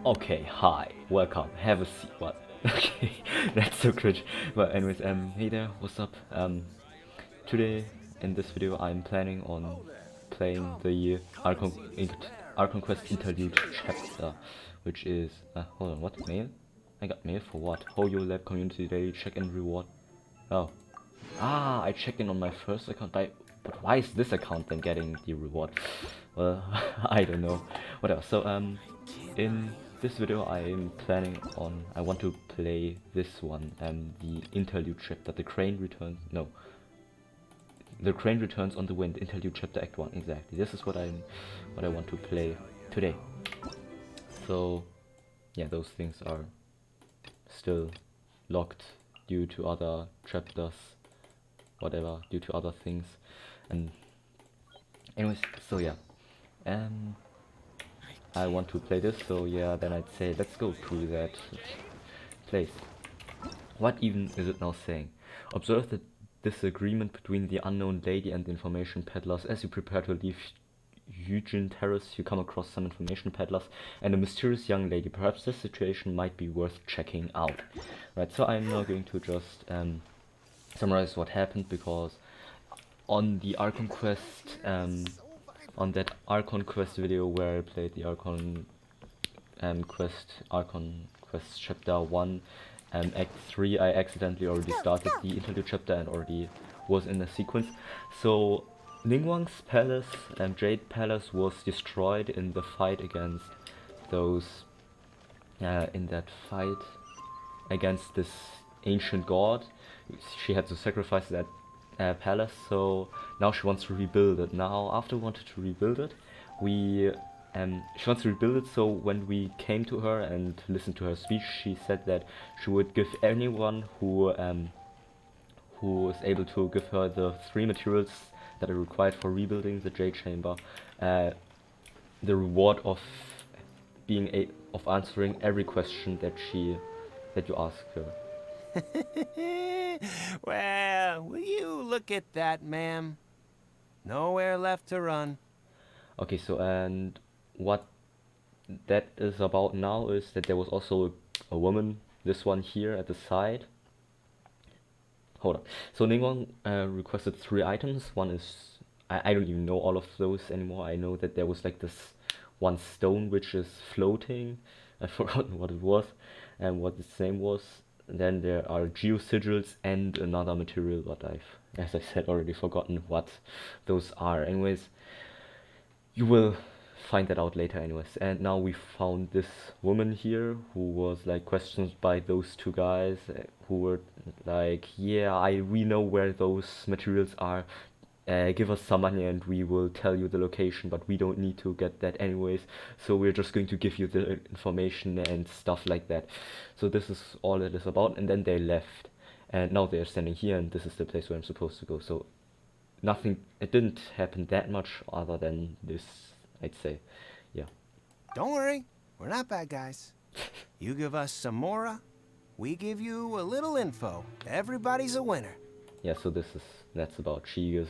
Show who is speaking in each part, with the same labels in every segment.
Speaker 1: Okay, hi, welcome, have a seat. What? Okay, that's so cringe. But anyways, hey there, what's up? Today in this video I'm planning on playing the Archon Quest Interlude chapter, which is hold on, what mail? I got mail for what? Hoyo Lab Community Daily Check-in reward. Oh, I checked in on my first account, but why is this account then getting the reward? Well, I don't know. Whatever. So in this video I want to play this one, the interlude chapter, the crane returns. No, the crane returns on the wind. Interlude chapter Act 1. Exactly. This is what I want to play today. So yeah, those things are still locked due to other chapters, whatever, due to other things. And anyways, so yeah, I want to play this, so yeah, then I'd say let's go to that place. What even is it now saying? Observe the disagreement between the unknown lady and the information peddlers. As you prepare to leave Eugene Terrace, you come across some information peddlers and a mysterious young lady. Perhaps this situation might be worth checking out. Right, so I'm now going to just summarize what happened, because on the Archon Quest, on that Archon Quest video where I played the Archon Quest Chapter 1, Act 3, I accidentally already started the Interlude chapter and already was in the sequence. So Ningguang's palace, Jade Palace, was destroyed in the fight against those, in that fight against this ancient god. She had to sacrifice that palace, so now she wants to rebuild it. Now, after we wanted to rebuild it, she wants to rebuild it, so when we came to her and listened to her speech, she said that she would give anyone who is able to give her the 3 materials that are required for rebuilding the Jade Chamber, the reward of of answering every question that you ask her.
Speaker 2: Well, will you look at that, ma'am? Nowhere left to run.
Speaker 1: Okay, so and what that is about now is that there was also a woman, this one here at the side. Hold on. So Ningguang requested 3 items. One is, I don't even know all of those anymore. I know that there was like this one stone which is floating. I've forgotten what it was and what its name was. Then there are geosigils and another material, but I've, as I said, already forgotten what those are. Anyways, you will find that out later anyways. And now we found this woman here who was like questioned by those 2 guys, who were like, yeah, we know where those materials are. Give us some money and we will tell you the location, but we don't need to get that anyways, so we're just going to give you the information and stuff like that. So this is all it is about. And then they left, and now they're standing here, and this is the place where I'm supposed to go. So nothing, it didn't happen that much other than this, I'd say. Yeah.
Speaker 2: Don't worry, we're not bad guys. You give us some mora, we give you a little info. Everybody's a winner.
Speaker 1: Yeah, so that's about, she is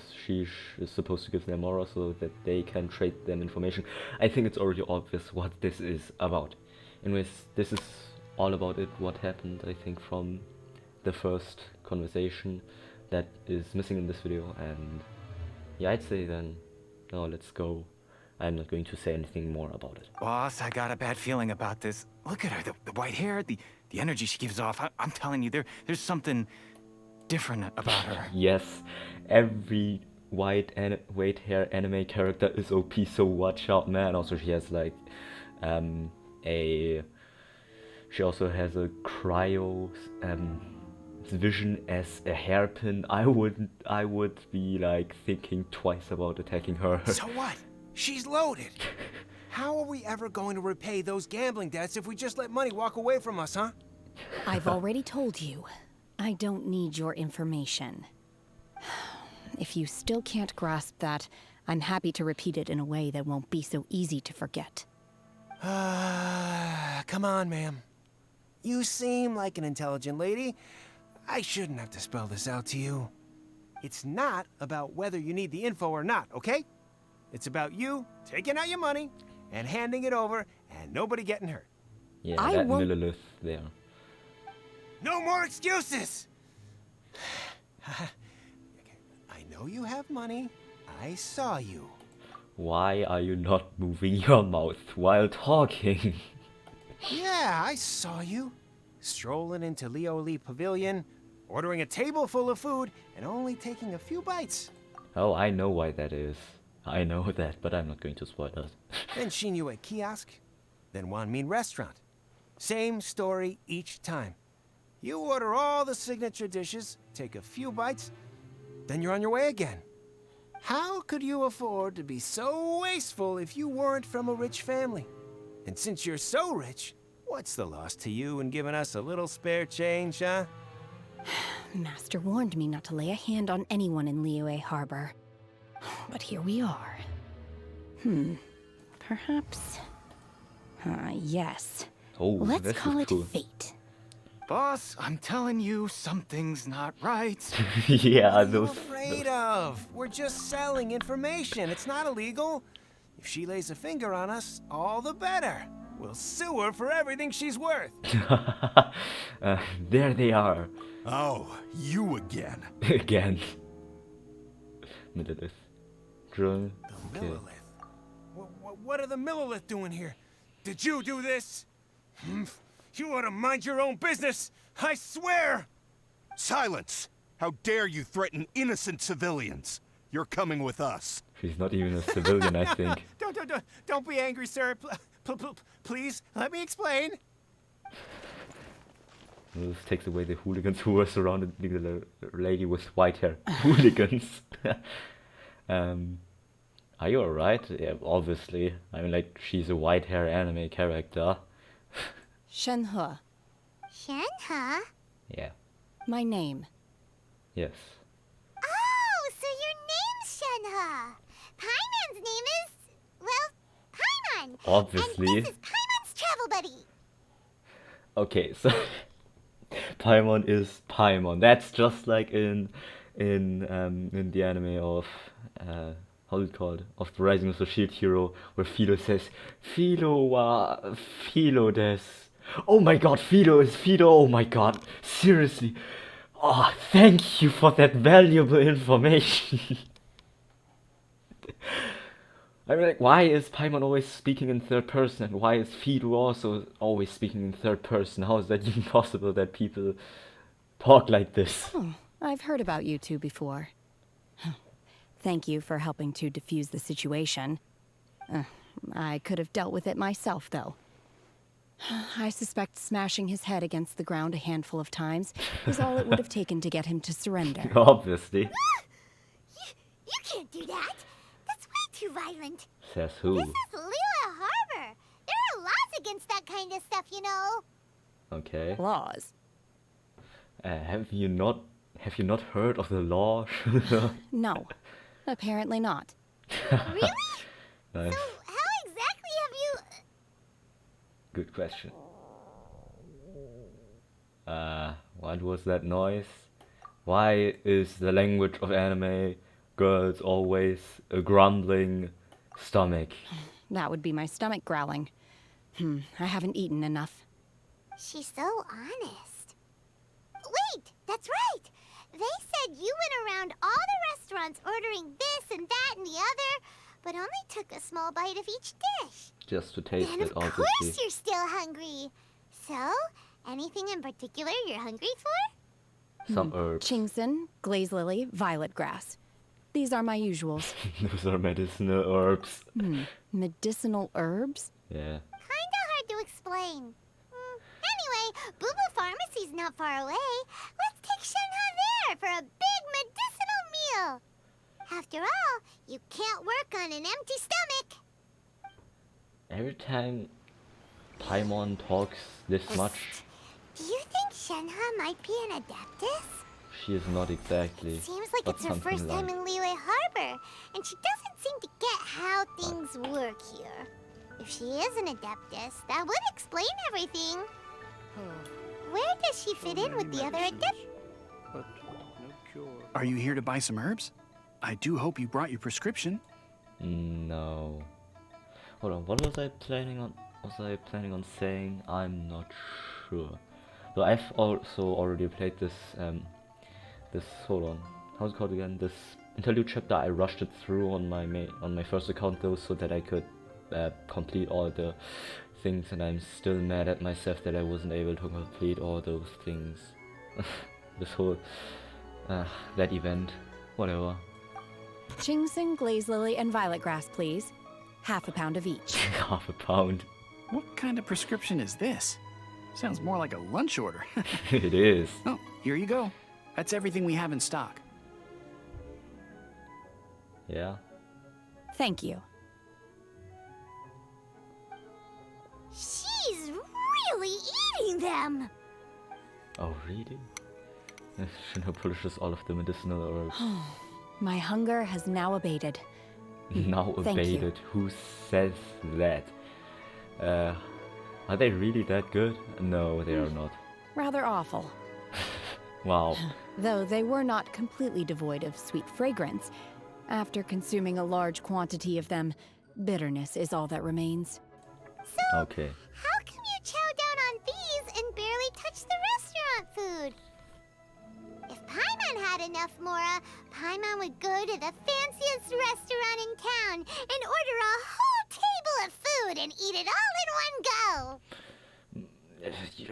Speaker 1: supposed to give them more so that they can trade them information. I think it's already obvious what this is about. Anyways, this is all about it, what happened, I think, from the first conversation that is missing in this video. And yeah, I'd say then, now let's go. I'm not going to say anything more about it.
Speaker 3: Boss, I got a bad feeling about this. Look at her, the white hair, the energy she gives off. I'm telling you, there's something different about her.
Speaker 1: Yes, every white hair anime character is OP, so watch out, man. Also, she has like she also has a cryo vision as a hairpin. I would be like thinking twice about attacking her.
Speaker 2: So what? She's loaded. How are we ever going to repay those gambling debts if we just let money walk away from us, huh?
Speaker 4: I've already told you, I don't need your information. If you still can't grasp that, I'm happy to repeat it in a way that won't be so easy to forget.
Speaker 2: Come on, ma'am. You seem like an intelligent lady. I shouldn't have to spell this out to you. It's not about whether you need the info or not, okay? It's about you taking out your money and handing it over and nobody getting hurt.
Speaker 1: Yeah,
Speaker 4: I
Speaker 1: that
Speaker 4: won't-
Speaker 1: Millilith there.
Speaker 2: No more excuses! I know you have money. I saw you.
Speaker 1: Why are you not moving your mouth while talking?
Speaker 2: Yeah, I saw you. Strolling into Lioli Pavilion, ordering a table full of food, and only taking a few bites.
Speaker 1: Oh, I know why that is. I know that, but I'm not going to spoil that.
Speaker 2: Then Shinyu kiosk, then Wanmin restaurant. Same story each time. You order all the signature dishes, take a few bites, then you're on your way again. How could you afford to be so wasteful if you weren't from a rich family? And since you're so rich, what's the loss to you in giving us a little spare change, huh?
Speaker 4: Master warned me not to lay a hand on anyone in Liyue Harbor. But here we are. Perhaps... yes.
Speaker 1: Oh,
Speaker 4: Let's
Speaker 1: this
Speaker 4: call
Speaker 1: is
Speaker 4: it
Speaker 1: cool.
Speaker 4: fate.
Speaker 3: Boss, I'm telling you, something's not right.
Speaker 1: Yeah,
Speaker 2: What are you
Speaker 1: those.
Speaker 2: afraid of? We're just selling information. It's not illegal. If she lays a finger on us, all the better. We'll sue her for everything she's worth.
Speaker 1: There they are.
Speaker 5: Oh, you again.
Speaker 1: Again. Millilith. Drill.
Speaker 2: The
Speaker 1: Okay.
Speaker 2: Millilith. What are the Millilith doing here? Did you do this? You ought to mind your own business. I swear.
Speaker 5: Silence! How dare you threaten innocent civilians? You're coming with us.
Speaker 1: She's not even a civilian, I think.
Speaker 2: Don't be angry, sir. Please, let me explain.
Speaker 1: This takes away the hooligans who were surrounding the lady with white hair. Hooligans. Are you alright? Yeah, obviously. I mean, like, she's a white hair anime character.
Speaker 4: Shenhe,
Speaker 6: Shenhe?
Speaker 1: Yeah.
Speaker 4: my name.
Speaker 1: Yes.
Speaker 6: Oh, so your name's Shenhe. Paimon's name is, well, Paimon.
Speaker 1: Obviously.
Speaker 6: And this is Paimon's travel buddy.
Speaker 1: Okay, so Paimon is Paimon. That's just like in the anime of how's it called? Of the Rising of the Shield Hero, where Philo says Philo wa Philo des. Oh my god, Philo is Philo. Oh my god, seriously. Oh, thank you for that valuable information. I mean, like, why is Paimon always speaking in third person, and why is Fido also always speaking in third person? How is that even possible that people talk like this?
Speaker 4: Oh, I've heard about you two before. Thank you for helping to defuse the situation. I could have dealt with it myself, though. I suspect smashing his head against the ground a handful of times is all it would have taken to get him to surrender.
Speaker 1: Obviously.
Speaker 6: You can't do that. That's way too violent.
Speaker 1: Says who?
Speaker 6: This is Liyue Harbor. There are laws against that kind of stuff, you know.
Speaker 1: Okay.
Speaker 4: Laws.
Speaker 1: Have you not heard of the law?
Speaker 4: No, apparently not.
Speaker 6: Really?
Speaker 1: Nice.
Speaker 6: So how exactly have you...
Speaker 1: Good question. What was that noise? Why is the language of anime girls always a grumbling stomach?
Speaker 4: That would be my stomach growling. I haven't eaten enough.
Speaker 6: She's so honest. Wait, that's right. They said you went around all the restaurants ordering this and that and the other, but only took a small bite of each dish.
Speaker 1: Just to taste
Speaker 6: Then
Speaker 1: it,
Speaker 6: of
Speaker 1: obviously.
Speaker 6: course you're still hungry. So, anything in particular you're hungry for?
Speaker 1: Some herbs.
Speaker 4: Chingson, glaze lily, violet grass. These are my usuals.
Speaker 1: Those are medicinal herbs.
Speaker 4: Medicinal herbs?
Speaker 1: Yeah.
Speaker 6: Kinda hard to explain. Anyway, Boo Boo Pharmacy's not far away. Let's take Shenhe there for a big medicinal meal. After all, you can't work on an empty stomach.
Speaker 1: Every time Paimon talks this much,
Speaker 6: Do you think Shenhe might be an Adeptus?
Speaker 1: she is not exactly.
Speaker 6: Seems like
Speaker 1: but
Speaker 6: it's her
Speaker 1: something
Speaker 6: first time
Speaker 1: like.
Speaker 6: in Liyue Harbor, and she doesn't seem to get how things work here. If she is an Adeptus, that would explain everything. Where does she fit in with the other Adeptus?
Speaker 7: Are you here to buy some herbs? I do hope you brought your prescription.
Speaker 1: No. Hold on, what was I planning on? was I planning on saying? I'm not sure. So I've also already played this, hold on, how's it called again? This Interlude chapter. I rushed it through on my first account though, so that I could complete all the things, and I'm still mad at myself that I wasn't able to complete all those things. This whole, that event, whatever.
Speaker 4: Ginseng, glaze lily, and violet grass, please. Half a pound of each.
Speaker 1: Half a pound.
Speaker 7: What kind of prescription is this? Sounds more like a lunch order.
Speaker 1: It is.
Speaker 7: Oh, here you go. That's everything we have in stock.
Speaker 1: Yeah.
Speaker 4: Thank you.
Speaker 6: She's really eating them.
Speaker 1: Oh, really? Shouldn't have polishes all of the medicinal herbs.
Speaker 4: My hunger has now abated.
Speaker 1: Now
Speaker 4: Thank you.
Speaker 1: abated. Who says that? Are they really that good? No, they are not.
Speaker 4: Rather awful.
Speaker 1: Wow.
Speaker 4: Though they were not completely devoid of sweet fragrance. After consuming a large quantity of them, bitterness is all that remains.
Speaker 1: Okay.
Speaker 6: How come you chow down on these and barely touch the restaurant food? If Paimon had enough Mora, Paimon would go to the fanciest restaurant in town and order a whole table of food and eat it all in one go.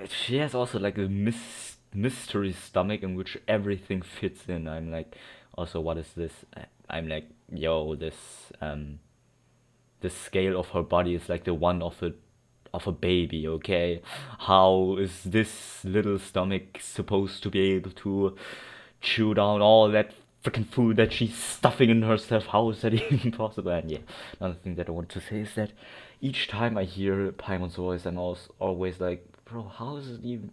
Speaker 1: She has also like a mystery stomach in which everything fits in. I'm like, also, what is this? I'm like, yo, this the scale of her body is like the one of a baby, okay? How is this little stomach supposed to be able to chew down all that freaking food that she's stuffing in herself? How is that even possible? And yeah, another thing that I want to say is that each time I hear Paimon's voice, I'm always like, bro, how is it even...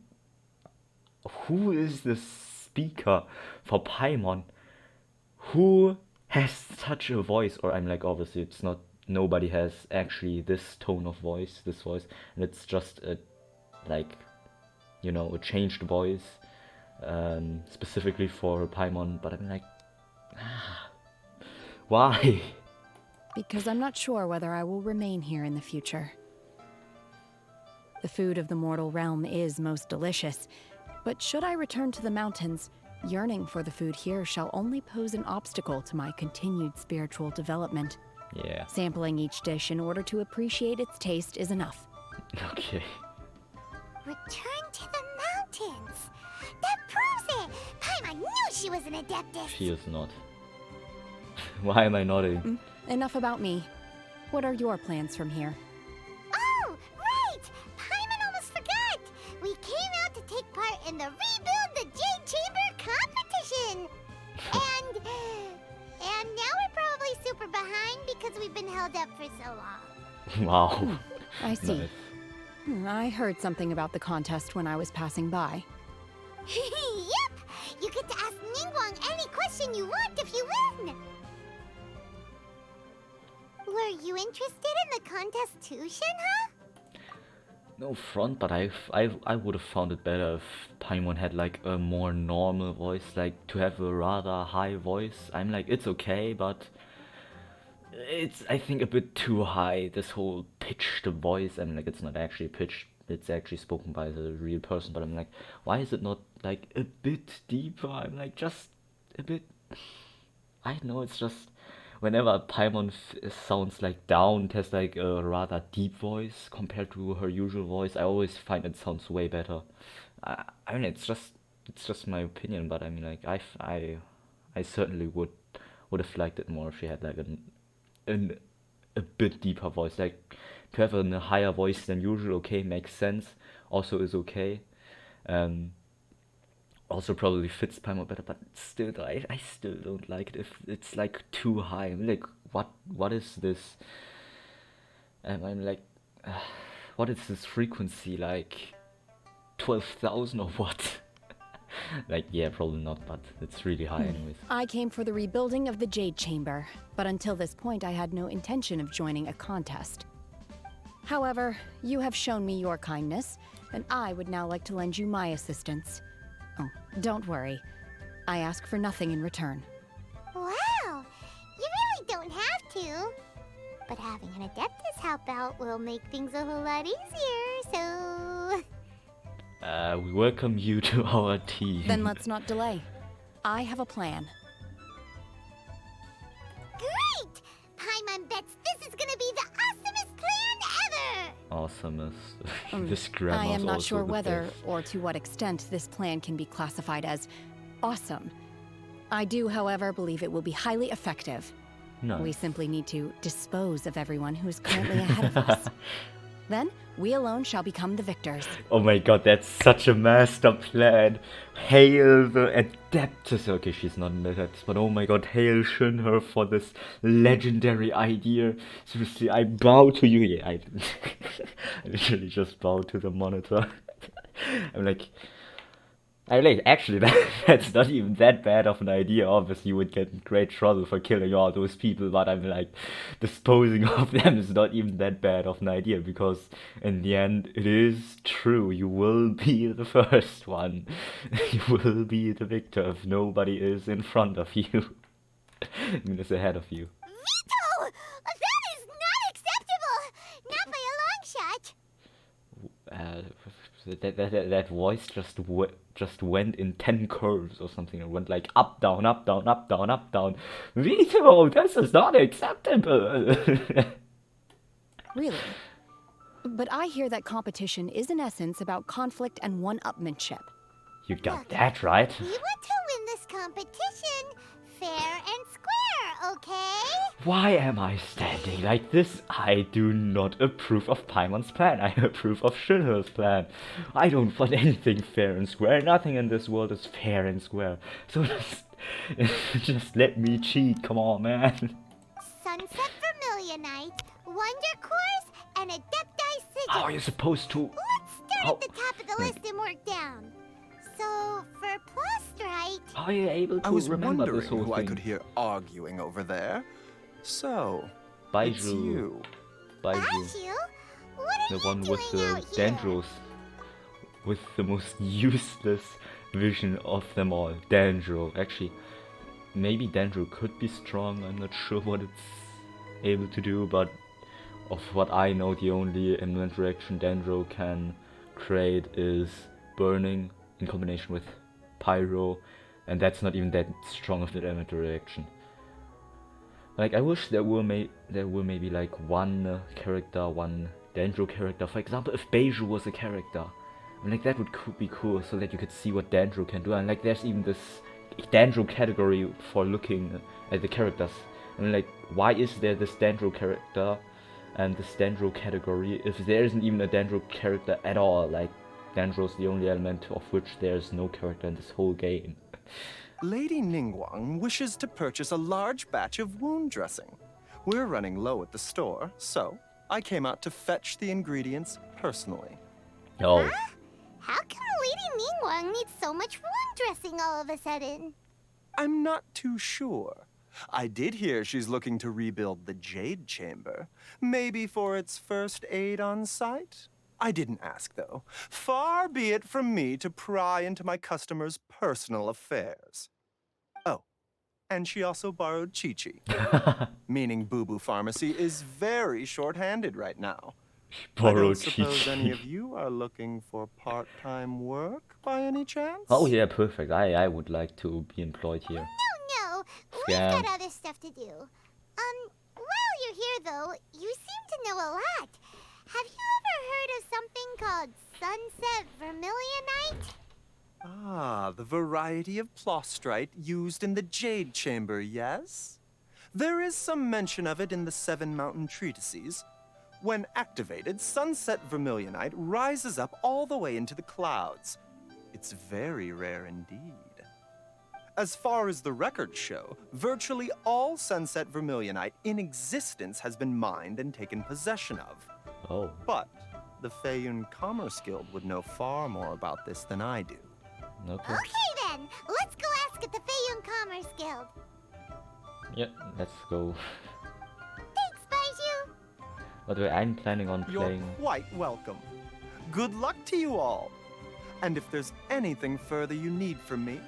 Speaker 1: Who is the speaker for Paimon? Who has such a voice? Or I'm like, obviously it's not, nobody has actually this tone of voice, this voice, and it's just a, like, you know, a changed voice, specifically for Paimon, but I'm like, why?
Speaker 4: Because I'm not sure whether I will remain here in the future. The food of the mortal realm is most delicious, but should I return to the mountains, yearning for the food here shall only pose an obstacle to my continued spiritual development.
Speaker 1: Yeah.
Speaker 4: Sampling each dish in order to appreciate its taste is enough.
Speaker 1: Okay.
Speaker 6: Return to the mountains. That proves it. Paimon knew she was an adeptus.
Speaker 1: She is not. Why am I nodding?
Speaker 4: Enough about me. What are your plans from here?
Speaker 6: Oh, right! Paimon almost forgot! We came out to take part in the Rebuild the Jade Chamber competition! And now we're probably super behind because we've been held up for so long.
Speaker 1: Wow.
Speaker 4: I see.
Speaker 1: Nice.
Speaker 4: I heard something about the contest when I was passing by.
Speaker 6: Yep! You get to ask Ningguang any question you want if you win! Were you interested in the contest too, Shinha?
Speaker 1: No front, but I would have found it better if Paimon had like a more normal voice, like to have a rather high voice. I'm like, it's okay, but it's, I think, a bit too high, this whole pitched voice. I'm like, it's not actually pitched, it's actually spoken by the real person, but I'm like, why is it not like a bit deeper? I'm like, just a bit, I don't know, it's just, whenever Paimon sounds like down, it has like a rather deep voice compared to her usual voice. I always find it sounds way better. I mean, it's just my opinion, but I mean, like, I certainly would have liked it more if she had like a bit deeper voice. Like, to have a higher voice than usual, okay, makes sense. Also is okay. Also probably fits Paimon better, but still, I still don't like it if it's like too high. I'm like, what is this? I'm like, what is this frequency? Like 12,000 or what? Like, yeah, probably not, but it's really high anyways.
Speaker 4: I came for the rebuilding of the Jade Chamber, but until this point I had no intention of joining a contest. However, you have shown me your kindness, and I would now like to lend you my assistance. Oh, don't worry. I ask for nothing in return.
Speaker 6: Wow! You really don't have to. But having an Adeptus help out will make things a whole lot easier, so...
Speaker 1: We welcome you to our team.
Speaker 4: Then let's not delay. I have a plan.
Speaker 6: Great! Paimon bets this is gonna be the awesomest plan ever!
Speaker 1: Awesomest. This grammar
Speaker 4: I
Speaker 1: is
Speaker 4: am not
Speaker 1: also
Speaker 4: sure
Speaker 1: the
Speaker 4: whether
Speaker 1: best.
Speaker 4: or to what extent this plan can be classified as awesome. I do, however, believe it will be highly effective.
Speaker 1: No.
Speaker 4: We simply need to dispose of everyone who is currently ahead of us. Then, we alone shall become the victors.
Speaker 1: Oh my god, that's such a master plan. Hail the Adeptus. Okay, she's not an Adeptus, but oh my god, hail Shinher for this legendary idea. Seriously, I bow to you. Yeah, I literally just bow to the monitor. I'm like, actually, that's not even that bad of an idea. Obviously, you would get in great trouble for killing all those people, but I'm like, disposing of them is not even that bad of an idea, because in the end, it is true. You will be the first one. You will be the victor if nobody is in front of you. I mean, it's ahead of you.
Speaker 6: Veto! That is not acceptable! Not by a long shot!
Speaker 1: That voice just went in 10 curves or something. It went like up, down, up, down, up, down, up, down. Veto! This is not acceptable!
Speaker 4: Really? But I hear that competition is in essence about conflict and one-upmanship.
Speaker 1: You got that right.
Speaker 6: We want to win this competition fair and square, okay?
Speaker 1: Why am I standing like this? I do not approve of Paimon's plan. I approve of Shinher's plan. I don't want anything fair and square. Nothing in this world is fair and square. So just let me cheat. Come on, man.
Speaker 6: Sunset Vermillionite, Wonder Course, and Adepti Sigil.
Speaker 1: How are you supposed to?
Speaker 6: Let's start at the top of the list and work down. So, for Plostrite...
Speaker 1: How are you able to
Speaker 8: I was
Speaker 1: remember
Speaker 8: wondering
Speaker 1: this whole
Speaker 8: who
Speaker 1: thing?
Speaker 8: I could hear arguing over there. So, it's
Speaker 1: Baiju.
Speaker 8: you.
Speaker 1: Baiju.
Speaker 6: Baiju? What are
Speaker 1: The
Speaker 6: you
Speaker 1: one
Speaker 6: doing
Speaker 1: with the
Speaker 6: out here?
Speaker 1: Dendros. With the most useless vision of them all. Dendro. Actually, maybe Dendro could be strong. I'm not sure what it's able to do, but of what I know, the only inventory reaction Dendro can create is burning in combination with pyro, and that's not even that strong of an inventory reaction. Like, I wish there were maybe like one character, one Dendro character. For example, if Beiju was a character, and like that would be cool, so that you could see what Dendro can do. And like, there's even this Dendro category for looking at the characters. And like, why is there this Dendro character and this Dendro category if there isn't even a Dendro character at all? Like, Dendro's the only element of which there's no character in this whole game.
Speaker 8: Lady Ningguang wishes to purchase a large batch of wound dressing. We're running low at the store, so I came out to fetch the ingredients personally.
Speaker 1: Oh,
Speaker 6: Huh? How come Lady Ningguang needs so much wound dressing all of a sudden?
Speaker 8: I'm not too sure. I did hear she's looking to rebuild the Jade Chamber, maybe for its first aid on site. I didn't ask, though. Far be it from me to pry into my customers' personal affairs. Oh, and she also borrowed Chi-Chi, meaning Boo Boo Pharmacy is very short-handed right now. I don't
Speaker 1: borrowed
Speaker 8: suppose any
Speaker 1: Chi-Chi.
Speaker 8: of you are looking for part-time work by any chance?
Speaker 1: Oh yeah, perfect. I would like to be employed here.
Speaker 6: No,
Speaker 1: Scam.
Speaker 6: we've got other stuff to do. While you're here, though, you seem to know a lot. Have you ever heard of something called Sunset Vermillionite?
Speaker 8: Ah, the variety of plostrite used in the Jade Chamber, yes? There is some mention of it in the Seven Mountain Treatises. When activated, Sunset Vermillionite rises up all the way into the clouds. It's very rare indeed. As far as the records show, virtually all Sunset Vermillionite in existence has been mined and taken possession of.
Speaker 1: Oh,
Speaker 8: But the Feiyun Commerce Guild would know far more about this than I do.
Speaker 1: okay.
Speaker 6: Okay, then. Let's go ask at the Feiyun Commerce Guild.
Speaker 1: Yeah, let's go.
Speaker 6: Thanks, Baiju.
Speaker 1: By the way, I'm planning on
Speaker 8: You're
Speaker 1: playing.
Speaker 8: quite welcome. Good luck to you all. And if there's anything further you need from me,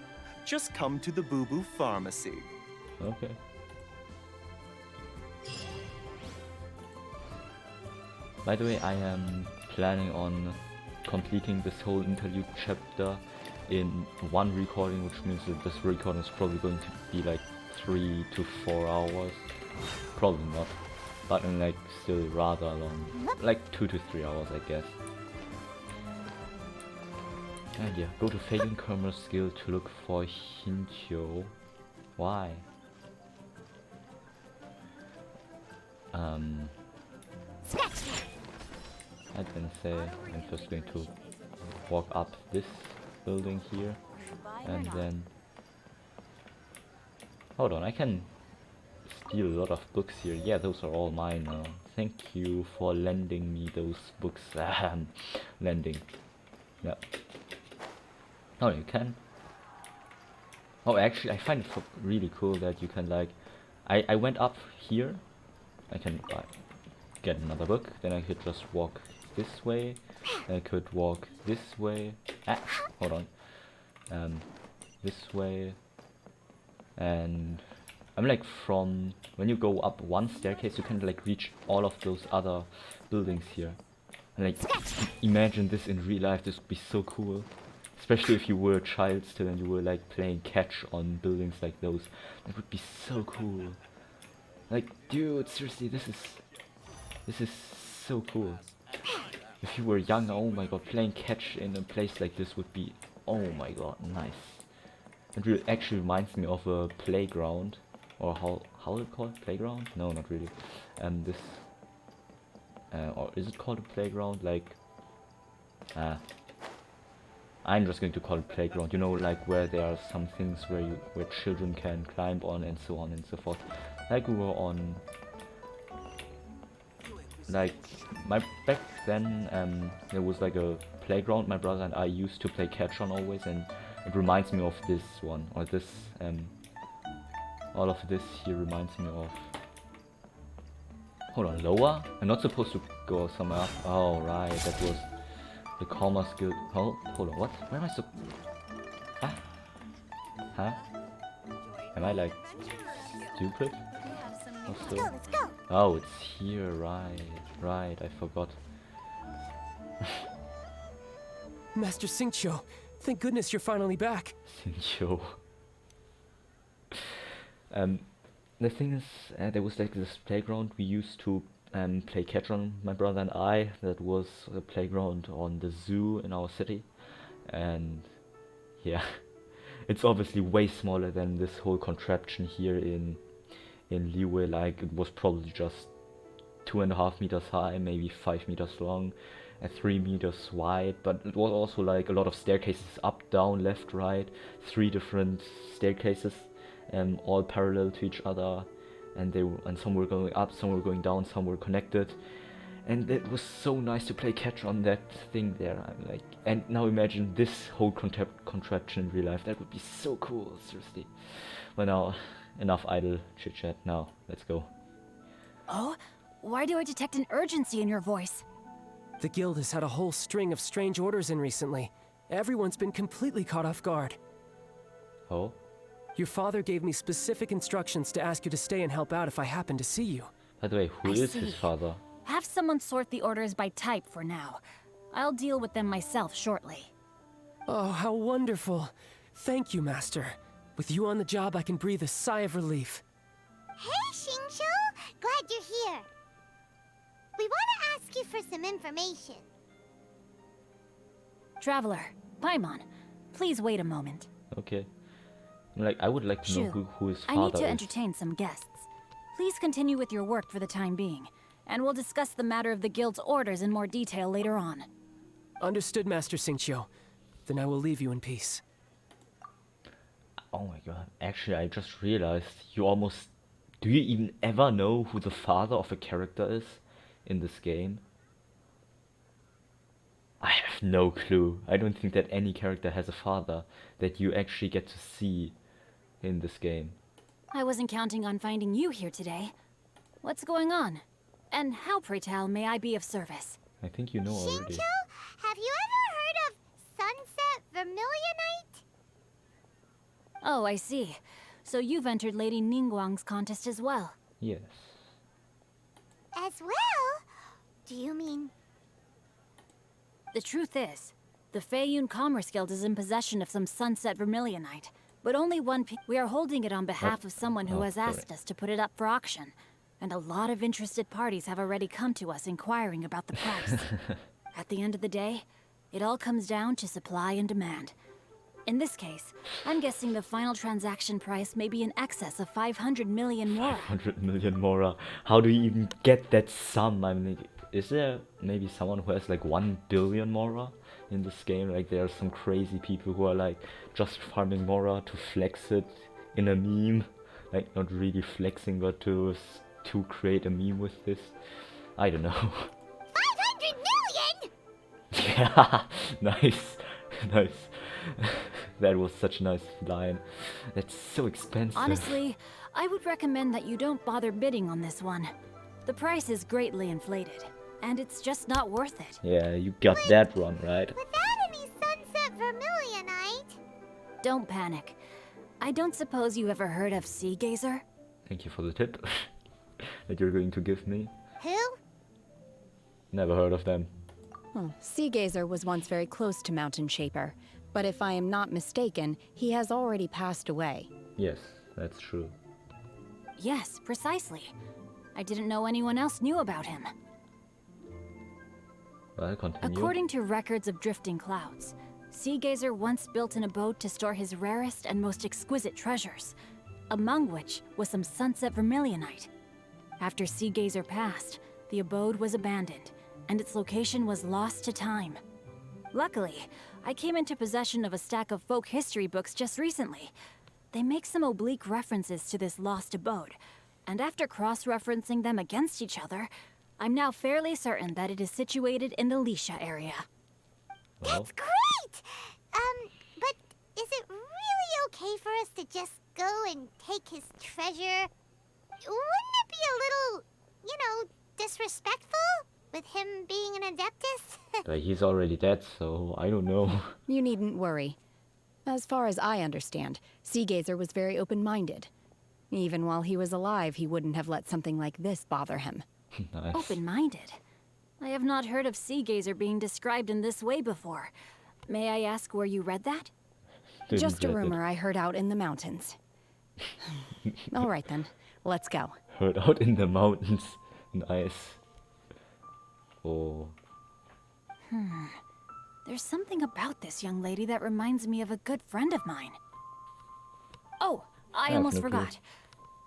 Speaker 8: just come to the Boo Boo Pharmacy.
Speaker 1: Okay. By the way, I am planning on completing this whole interlude chapter in one recording, which means that this recording is probably going to be like 3 to 4 hours. Probably not, but like still rather long, like 2 to 3 hours, I guess. And yeah, go to Failing Kermer's Guild to look for Hincho. Why? I didn't say. I'm just going to walk up this building here, and then hold on, I can steal a lot of books here. Yeah, those are all mine now. Thank you for lending me those books. Lending. Yeah. Oh, you can. Oh, actually, I find it really cool that you can like. I went up here. I can get another book. Then I could just walk this way. I could walk this way. Hold on. This way. And I'm like from when you go up one staircase, you can like reach all of those other buildings here. And like imagine this in real life. This would be so cool. Especially if you were a child still and you were like playing catch on buildings like those. That would be so cool. Like, dude, seriously, this is so cool. If you were young, oh my god, playing catch in a place like this would be, oh my god, nice. It actually reminds me of a playground, or how is it called? Playground? No, not really. Or is it called a playground? Like, I'm just going to call it playground. You know, like where there are some things where children can climb on and so on and so forth. Like we were on, like back then there was like a playground my brother and I used to play catch on always, and it reminds me of this one, or this all of this here reminds me of. Hold on, lower? I'm not supposed to go somewhere up. Oh right, that was the comma skill. Hold on, what? Where am I so? Huh? Am I like stupid?
Speaker 6: Let's go.
Speaker 1: Oh, it's here, right, I forgot.
Speaker 9: Master Xingqiu, thank goodness you're finally back.
Speaker 1: Xingqiu. The thing is, there was like this playground we used to play catch on, my brother and I. That was a playground on the zoo in our city, and yeah, it's obviously way smaller than this whole contraption here in Liyue. Like, it was probably just 2.5 meters high, maybe 5 meters long, and 3 meters wide. But it was also like a lot of staircases, up, down, left, right, 3 different staircases, all parallel to each other, and some were going up, some were going down, some were connected. And it was so nice to play catch on that thing there. I'm like, and now imagine this whole contraption in real life. That would be so cool, seriously. But now, enough idle chit chat. Now, let's go.
Speaker 4: Oh, why do I detect an urgency in your voice?
Speaker 9: The guild has had a whole string of strange orders in recently. Everyone's been completely caught off guard.
Speaker 1: Oh?
Speaker 9: Your father gave me specific instructions to ask you to stay and help out if I happen to see you.
Speaker 1: By the way, who is his father?
Speaker 4: Have someone sort the orders by type for now. I'll deal with them myself shortly.
Speaker 9: Oh, how wonderful. Thank you, Master. With you on the job, I can breathe a sigh of relief.
Speaker 6: Hey, Xingqiu! Glad you're here. We want to ask you for some information.
Speaker 4: Traveler, Paimon, please wait a moment.
Speaker 1: Okay. Like, I would like to know who his father is.
Speaker 4: I need to entertain some guests. Please continue with your work for the time being, and we'll discuss the matter of the guild's orders in more detail later on.
Speaker 9: Understood, Master Xingqiu. Then I will leave you in peace.
Speaker 1: Oh my god. Actually, I just realized you almost... Do you even ever know who the father of a character is in this game? I have no clue. I don't think that any character has a father that you actually get to see in this game.
Speaker 4: I wasn't counting on finding you here today. What's going on? And how, pray tell, may I be of service?
Speaker 1: I think you know already.
Speaker 6: Xingqiu, have you ever heard of Sunset Vermillionite?
Speaker 4: Oh, I see. So you've entered Lady Ningguang's contest as well.
Speaker 1: Yes.
Speaker 6: As well? Do you mean...
Speaker 10: The truth is, the Feiyun Commerce Guild is in possession of some Sunset Vermillionite, but only one we are holding it on behalf of someone who has asked us to put it up for auction. And a lot of interested parties have already come to us inquiring about the price. At the end of the day, it all comes down to supply and demand. In this case, I'm guessing the final transaction price may be in excess of 500 million mora.
Speaker 1: 500 million mora. How do you even get that sum? I mean, is there maybe someone who has like 1 billion mora in this game? Like there are some crazy people who are like just farming mora to flex it in a meme. Like not really flexing, but to create a meme with this. I don't know.
Speaker 6: 500 million?
Speaker 1: Yeah, nice, nice. That was such a nice line. That's so expensive.
Speaker 10: Honestly, I would recommend that you don't bother bidding on this one. The price is greatly inflated, and it's just not worth it.
Speaker 1: Yeah, you got that one right.
Speaker 6: Without any Sunset Vermillionite?
Speaker 10: Don't panic. I don't suppose you ever heard of Sea Gazer?
Speaker 1: Thank you for the tip that you're going to give me.
Speaker 6: Who?
Speaker 1: Never heard of them.
Speaker 4: Sea Gazer was once very close to Mountain Shaper, but if I am not mistaken, he has already passed away.
Speaker 1: Yes, that's true.
Speaker 10: Yes, precisely. I didn't know anyone else knew about him.
Speaker 1: Well, continue.
Speaker 10: According to records of drifting clouds, Sea Gazer once built an abode to store his rarest and most exquisite treasures, among which was some Sunset Vermillionite. After Sea Gazer passed, the abode was abandoned, and its location was lost to time. Luckily, I came into possession of a stack of folk history books just recently. They make some oblique references to this lost abode, and after cross-referencing them against each other, I'm now fairly certain that it is situated in the Lisha area.
Speaker 1: Well,
Speaker 6: That's great! But is it really okay for us to just go and take his treasure? Wouldn't it be a little, disrespectful? With him being an Adeptus?
Speaker 1: but he's already dead, so I don't know.
Speaker 4: You needn't worry. As far as I understand, Sea Gazer was very open-minded. Even while he was alive, he wouldn't have let something like this bother him.
Speaker 1: Nice.
Speaker 10: Open-minded? I have not heard of Sea Gazer being described in this way before. May I ask where you read that?
Speaker 1: Didn't
Speaker 4: Just a
Speaker 1: read it.
Speaker 4: rumor I heard out in the mountains. All right then, let's go.
Speaker 1: Heard out in the mountains. Nice. Oh.
Speaker 10: There's something about this young lady that reminds me of a good friend of mine. Oh, I
Speaker 1: have
Speaker 10: almost
Speaker 1: no clue.
Speaker 10: forgot.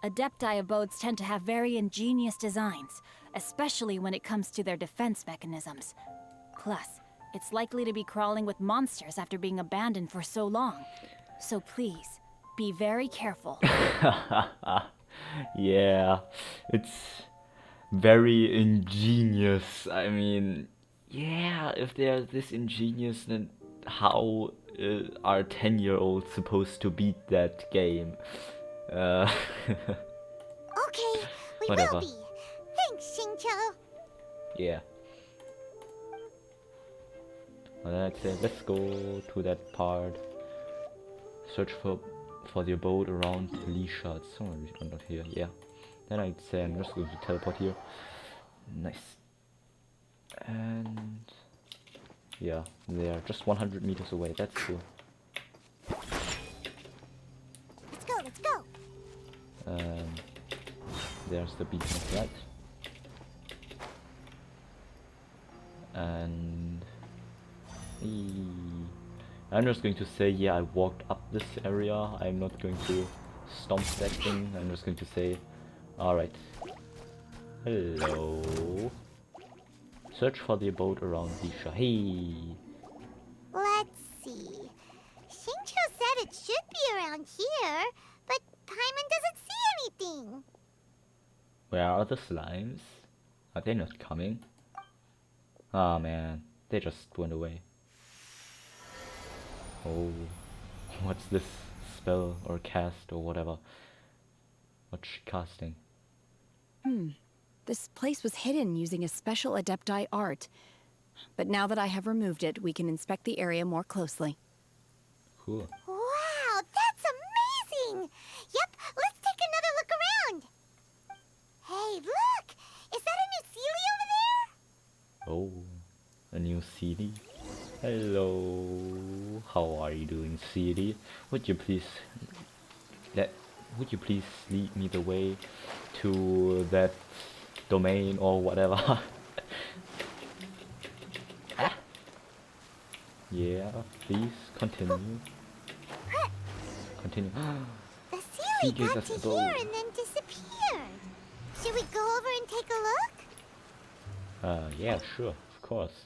Speaker 10: Adepti abodes tend to have very ingenious designs, especially when it comes to their defense mechanisms. Plus, it's likely to be crawling with monsters after being abandoned for so long. So please, be very careful.
Speaker 1: Yeah, it's very ingenious. I mean, yeah, if they're this ingenious, then how are 10-year-olds supposed to beat that game?
Speaker 6: Okay, we
Speaker 1: Whatever.
Speaker 6: will be. Thanks, Xingqiu.
Speaker 1: Yeah. Well, that's it. Let's go to that part. Search for the abode around Lisha. It's somewhere not here. Yeah. Then I'd say I'm just going to teleport here. Nice. And yeah, they are just 100 meters away. That's cool.
Speaker 6: Let's go.
Speaker 1: There's the beacon of light. And I'm just going to say, yeah, I walked up this area. I'm not going to stomp that thing. I'm just going to say, alright. Hello. Search for the abode around Lisha. Hey.
Speaker 6: Let's see. Xingqiu said it should be around here, but Paimon doesn't see anything.
Speaker 1: Where are the slimes? Are they not coming? Ah man, they just went away. Oh, what's this spell or cast or whatever? What's she casting?
Speaker 4: This place was hidden using a special Adepti art. But now that I have removed it, we can inspect the area more closely.
Speaker 1: Cool.
Speaker 6: Wow, that's amazing! Yep, let's take another look around. Hey, look! Is that a new Sealy over there?
Speaker 1: Oh, a new CD. Hello, how are you doing, CD? Would you please lead me the way to that domain or whatever? Ah. Yeah, please continue. Continue.
Speaker 6: The Sealy got
Speaker 1: us
Speaker 6: to
Speaker 1: above.
Speaker 6: here and then disappeared. Should we go over and take a look?
Speaker 1: Yeah, sure, of course.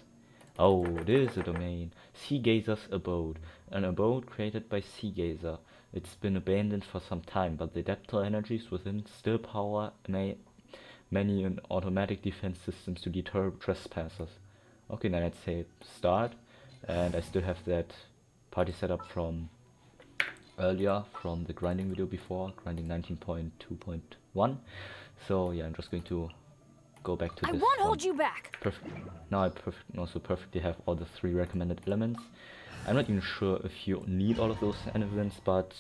Speaker 1: Oh, this is a domain. Seagazer's abode. An abode created by Seagazer. It's been abandoned for some time, but the adapter energies within still power many and automatic defense systems to deter trespassers. Okay, then let's say start. And I still have that party setup from earlier, from the grinding video before, grinding 19.2.1. So yeah, I'm just going to go back to this.
Speaker 10: I won't hold you back.
Speaker 1: Perfect. Now I also perfectly have all the 3 recommended elements. I'm not even sure if you need all of those elements, but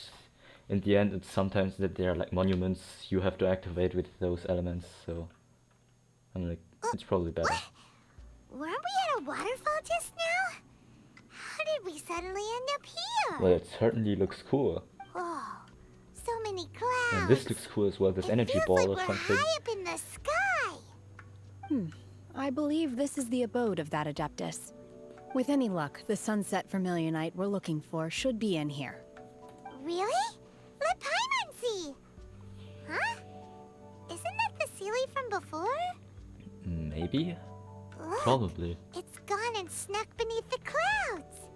Speaker 1: in the end it's sometimes that they are like monuments you have to activate with those elements, so I'm like, it's probably better.
Speaker 6: What? Weren't we at a waterfall just now? How did we suddenly end up here?
Speaker 1: Well, it certainly looks cool.
Speaker 6: Whoa, so many clouds.
Speaker 1: And this looks cool as well, this energy
Speaker 6: feels
Speaker 1: ball
Speaker 6: like
Speaker 1: or
Speaker 6: we're
Speaker 1: something.
Speaker 6: high up in the sky.
Speaker 4: I believe this is the abode of that Adeptus. With any luck, the Sunset Vermillionite we're looking for should be in here.
Speaker 6: Really? Let Paimon see. Huh? Isn't that the Sealy from before?
Speaker 1: Maybe?
Speaker 6: Look,
Speaker 1: Probably.
Speaker 6: it's gone and snuck beneath the clouds.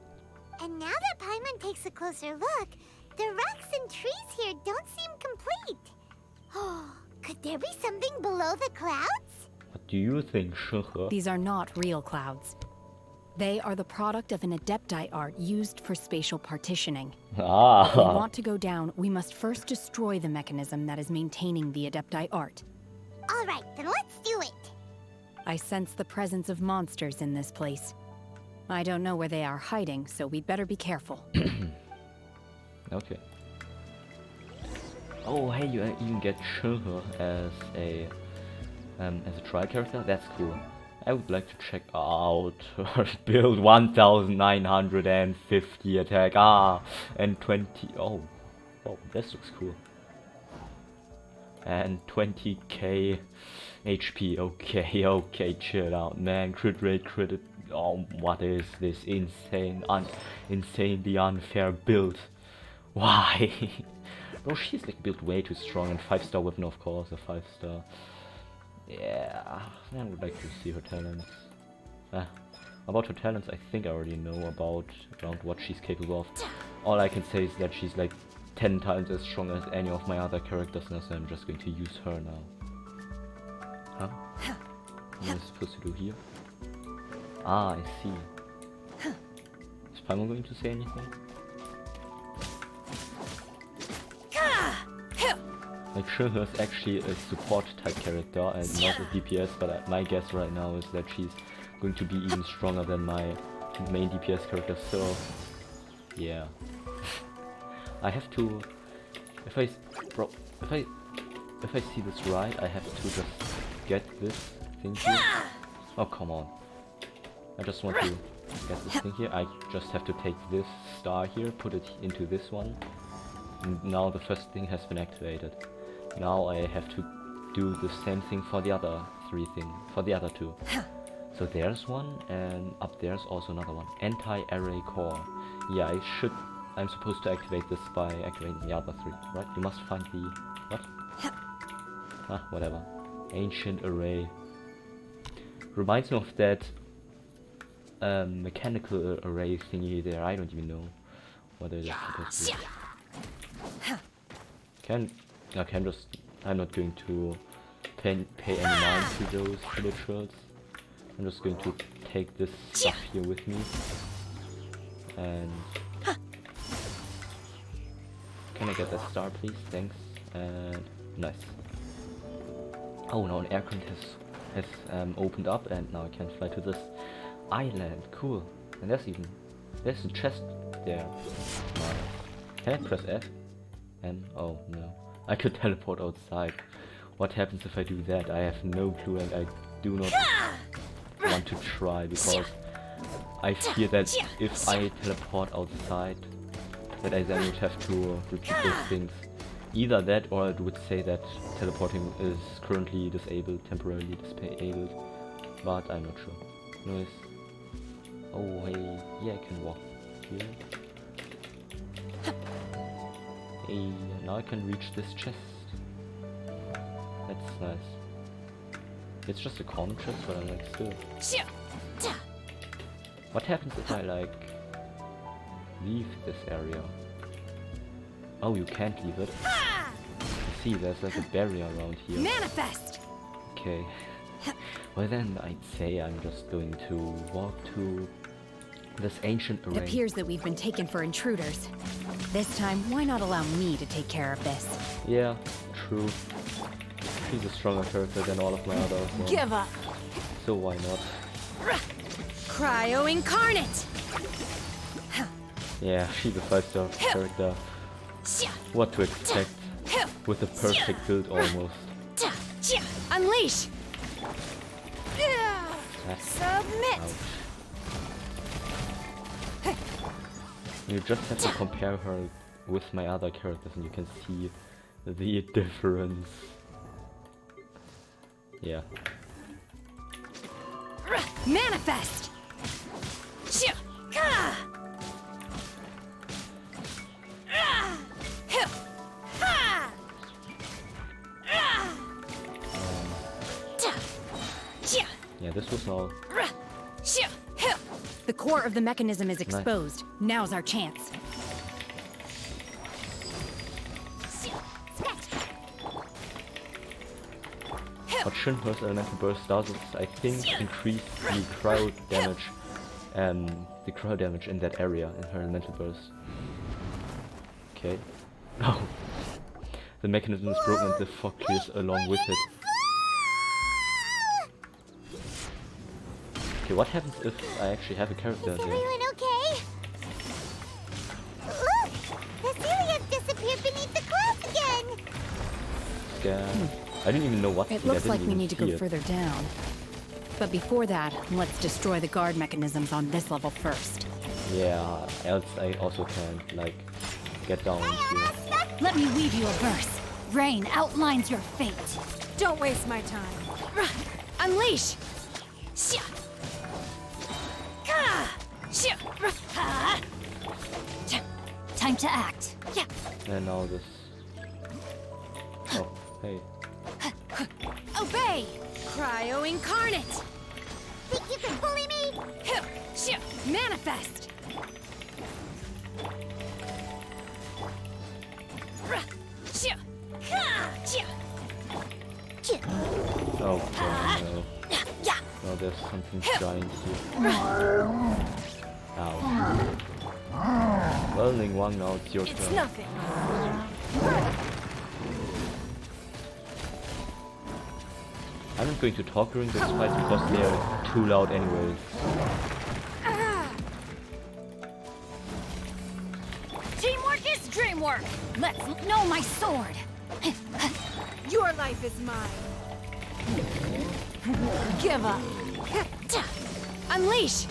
Speaker 6: And now that Paimon takes a closer look, the rocks and trees here don't seem complete. Oh, could there be something below the clouds?
Speaker 1: What do you think, Shunhe?
Speaker 4: These are not real clouds. They are the product of an Adepti art used for spatial partitioning. If we
Speaker 1: Ah!
Speaker 4: want to go down, we must first destroy the mechanism that is maintaining the Adepti art.
Speaker 6: All right, then let's do it.
Speaker 4: I sense the presence of monsters in this place. I don't know where they are hiding, so we'd better be careful.
Speaker 1: Okay. Oh, hey, you even get Shunhe as a trial character? That's cool. I would like to check out her build. 1950 attack. And 20. Oh, this looks cool. And 20k HP. Okay, chill out, man. Crit rate, crit. Oh, what is this insanely unfair build? Why? Bro, she's like built way too strong, and 5-star weapon, of course, a 5-star. Yeah, I would like to see her talents. About her talents, I think I already know around what she's capable of. All I can say is that she's like 10 times as strong as any of my other characters now, so I'm just going to use her now. Huh? What am I supposed to do here? I see. Is Paimon going to say anything? Like, Shunhe is actually a support type character and not a DPS, but my guess right now is that she's going to be even stronger than my main DPS character, so yeah. I have to, if I see this right, I have to just get this thing here. Oh, come on. I just want to get this thing here. I just have to take this star here, put it into this one. And now the first thing has been activated. Now I have to do the same thing for the other for the other 2. So there's one, and up there's also another one. Anti-array core. Yeah, I'm supposed to activate this by activating the other 3, right? You must find the, what? Whatever. Ancient array. Reminds me of that mechanical array thingy there. I don't even know what it is supposed to be. I'm not going to pay any mind to those literals. I'm just going to take this stuff here with me. And can I get that star, please? Thanks. And nice. Oh, now an Archon has opened up, and now I can fly to this island. Cool. And there's a chest there. Nice. Can I press F? Oh no. I could teleport outside. What happens if I do that? I have no clue, and I do not want to try, because I fear that if I teleport outside, that I then would have to repeat those things. Either that, or it would say that teleporting is currently disabled, temporarily disabled, but I'm not sure. Noise. Oh hey, yeah, I can walk here. Hey, now I can reach this chest. That's nice. It's just a common chest, but I'm like still. What happens if I like leave this area? Oh, you can't leave it. See, there's like a barrier around here.
Speaker 4: Manifest!
Speaker 1: Okay. Well then, I'd say I'm just going to walk to this ancient array.
Speaker 4: It appears that we've been taken for intruders. This time, why not allow me to take care of this?
Speaker 1: Yeah, true. She's a stronger character than all of my others.
Speaker 4: Give up!
Speaker 1: So why not?
Speaker 4: Cryo Incarnate!
Speaker 1: Yeah, she's a 5-star character. What to expect? With a perfect build almost.
Speaker 4: Unleash!
Speaker 1: That's
Speaker 4: Submit!
Speaker 1: ouch. You just have to compare her with my other characters and you can see the difference. Yeah.
Speaker 4: Manifest!
Speaker 1: Yeah, this was all.
Speaker 4: The core of the mechanism is exposed. Now's our chance.
Speaker 1: What Shinho's elemental burst does is, I think, increase the cryo damage, in that area in her elemental burst. Okay. Oh, the mechanism is broken and the fog clears along with it. Okay, what happens if I actually have a character
Speaker 6: Is
Speaker 1: there?
Speaker 6: everyone okay? Look! Vasilia's disappeared beneath the clouds again!
Speaker 1: Scan. I didn't even know what to
Speaker 4: It
Speaker 1: see. I
Speaker 4: looks
Speaker 1: didn't
Speaker 4: like we
Speaker 1: even
Speaker 4: need to
Speaker 1: see
Speaker 4: go
Speaker 1: it.
Speaker 4: further down. But before that, let's destroy the guard mechanisms on this level first.
Speaker 1: Yeah, else I also can't, like, get down here.
Speaker 10: Let me weave you a verse. Rain outlines your fate.
Speaker 4: Don't waste my time. Unleash!
Speaker 10: Time to act.
Speaker 1: And now this. Oh, hey.
Speaker 4: Obey! Cryo Incarnate!
Speaker 6: Think you can bully me?
Speaker 4: Manifest!
Speaker 1: Oh, no. Oh, there's something giant here. Ow. Well, Ling Wang, now it's your turn.
Speaker 4: Nothing.
Speaker 1: I'm not going to talk during this fight because they are too loud anyways.
Speaker 10: Teamwork is dreamwork. Let's know my sword.
Speaker 4: Your life is mine. Give up. Unleash!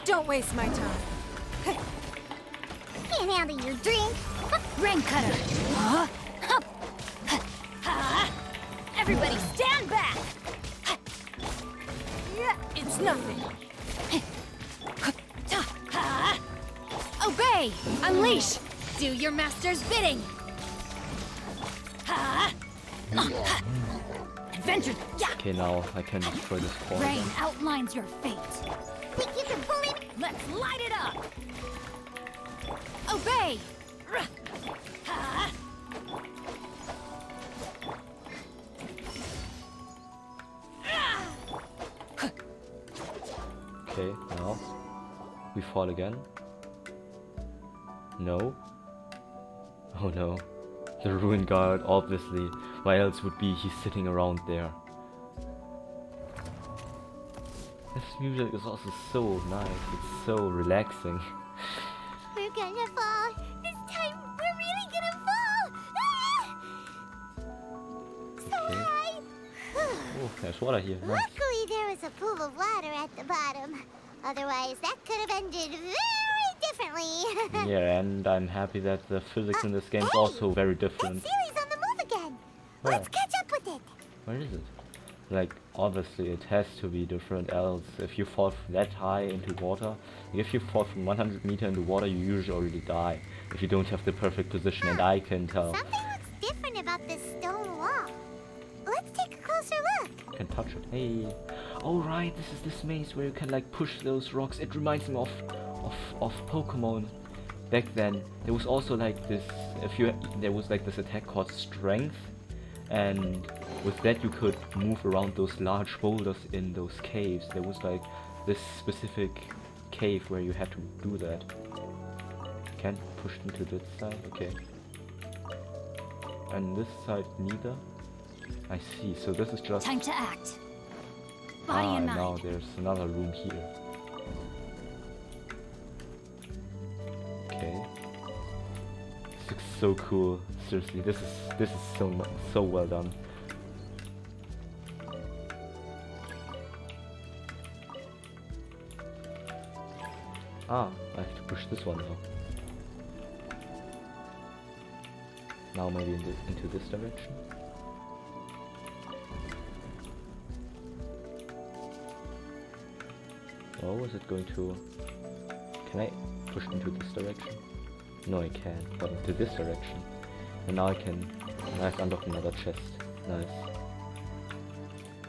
Speaker 4: Don't waste my time.
Speaker 6: Can't handle your drink.
Speaker 10: Rain cutter. Everybody stand back.
Speaker 4: It's nothing. Obey! Unleash! Do your master's bidding!
Speaker 10: Adventure.
Speaker 1: Okay, now I can destroy this core.
Speaker 10: Rain outlines your fate.
Speaker 6: Think you can bully me?
Speaker 10: Let's light it up.
Speaker 4: Obey!
Speaker 1: Okay, now we fall again. No. Oh no. The ruined guard, obviously. Why else would be he sitting around there? This music is also so nice. It's so relaxing.
Speaker 6: We're gonna fall
Speaker 1: Oh, there's water here. Nice.
Speaker 6: Luckily, there was a pool of water at the bottom. Otherwise, that could have ended very differently.
Speaker 1: Yeah, and I'm happy that the physics in this game is
Speaker 6: hey!
Speaker 1: also very
Speaker 6: That
Speaker 1: different.
Speaker 6: Sealy's on the move again.
Speaker 1: Where?
Speaker 6: Let's catch up with it.
Speaker 1: Where is it? Like, obviously it has to be different, else if you fall that high into water, if you fall from 100 meters into water, you usually already die if you don't have the perfect position, and I can tell.
Speaker 6: Something looks different about this stone wall. Let's take a closer look.
Speaker 1: Can touch it. Hey. Oh right, this is this maze where you can like push those rocks. It reminds me of Pokemon. Back then, there was also like this. There was like this attack called Strength, and with that you could move around those large boulders in those caves. There was like this specific cave where you had to do that. Can't push into this side. Okay. And this side neither. I see. So this is just.
Speaker 10: Time to act. Body and mind.
Speaker 1: Now there's another room here. Okay. This looks so cool. Seriously, this is so well done. Ah, I have to push this one now. Now maybe into this direction. Oh, is it going to... Can I push into this direction? No, I can't, but into this direction. And now I can... I've unlocked another chest. Nice.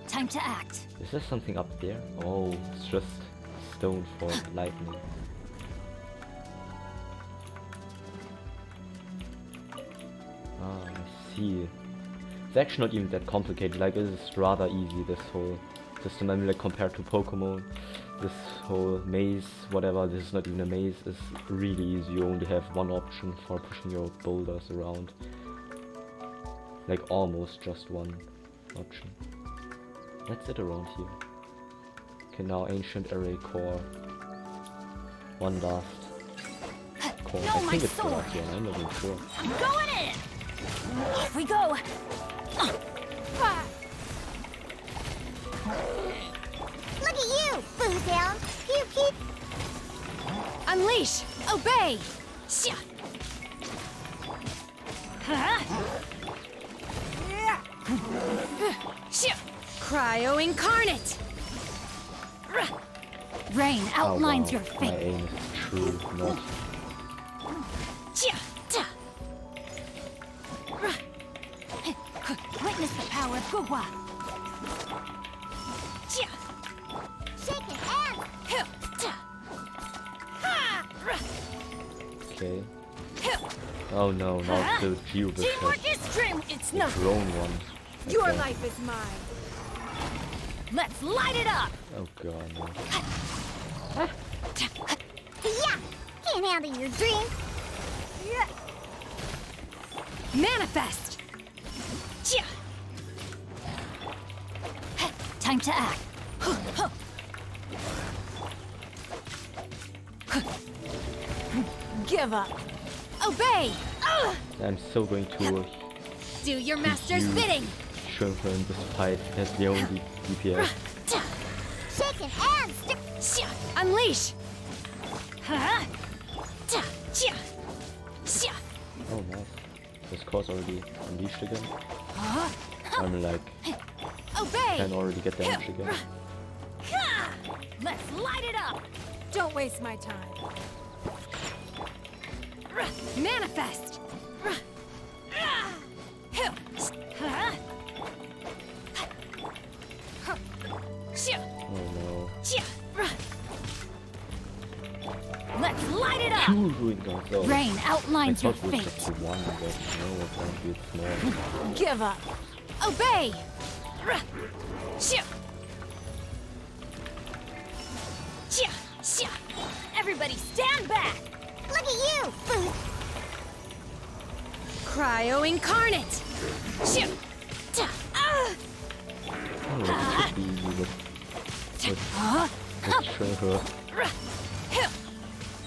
Speaker 10: Time to act.
Speaker 1: Is there something up there? Oh, it's just stone for lightning. Ah, I see. It's actually not even that complicated, like it is rather easy, this whole system. I mean, like compared to Pokemon, this whole maze, whatever, this is not even a maze, is really easy. You only have one option for pushing your boulders around. Like almost just one option. That's it around here. Okay, now ancient array core. One last core.
Speaker 10: No,
Speaker 1: I
Speaker 10: my
Speaker 1: think it's the
Speaker 10: sword.
Speaker 1: last one, I'm not even sure.
Speaker 10: I'm going in. Off we go.
Speaker 6: Look at you, Boozound. You keep...
Speaker 4: Unleash! Obey!
Speaker 10: Shia. Huh? Shia.
Speaker 4: Cryo incarnate!
Speaker 10: Rain outlines
Speaker 1: Oh,
Speaker 10: your
Speaker 1: wow. My
Speaker 10: fate.
Speaker 1: aim is true, not...
Speaker 10: Shia. Ta. Witness the power of Gugwa. Shia.
Speaker 6: Shaking hands.
Speaker 10: Hill. Ta. Ha.
Speaker 1: Okay.
Speaker 10: Hill.
Speaker 1: Oh no, now the Geobus
Speaker 10: Teamwork
Speaker 1: has
Speaker 10: is dream. It's no.
Speaker 1: a drone one.
Speaker 4: Your
Speaker 1: Okay.
Speaker 4: life is mine.
Speaker 10: Let's light it up.
Speaker 1: Oh god, no.
Speaker 6: Yeah, can't handle your dream.
Speaker 4: Manifest!
Speaker 10: Chia. Time to act.
Speaker 4: Give up. Obey!
Speaker 1: I'm so going to
Speaker 4: Do your master's
Speaker 1: you-
Speaker 4: bidding!
Speaker 1: show her in this fight as the only DPS.
Speaker 6: Shaking hands.
Speaker 10: Chia.
Speaker 4: Unleash!
Speaker 10: Huh? Ta. Chia. Chia.
Speaker 1: Oh nice. This core's already unleashed again.
Speaker 10: Huh?
Speaker 1: I'm like,
Speaker 4: Obey!
Speaker 1: can already get damage again.
Speaker 10: Ha! Let's light it up.
Speaker 4: Don't waste my time. Manifest!
Speaker 10: Huh? Chia.
Speaker 1: Oh no.
Speaker 10: Chia. Let's light it up.
Speaker 1: Two ruined guards. Oh,
Speaker 10: Rain
Speaker 1: I
Speaker 10: outlines your
Speaker 1: thought it was
Speaker 10: fate.
Speaker 1: just the one, but no, apparently it's more.
Speaker 4: Give up! Obey!
Speaker 10: Chia. Chia. Chia. Everybody stand back.
Speaker 6: Look at you, Boo.
Speaker 4: Cryo incarnate!
Speaker 10: Chia. Ta.
Speaker 1: Oh, it should be easy, but
Speaker 10: Huh?
Speaker 1: let's show her.
Speaker 10: Hill.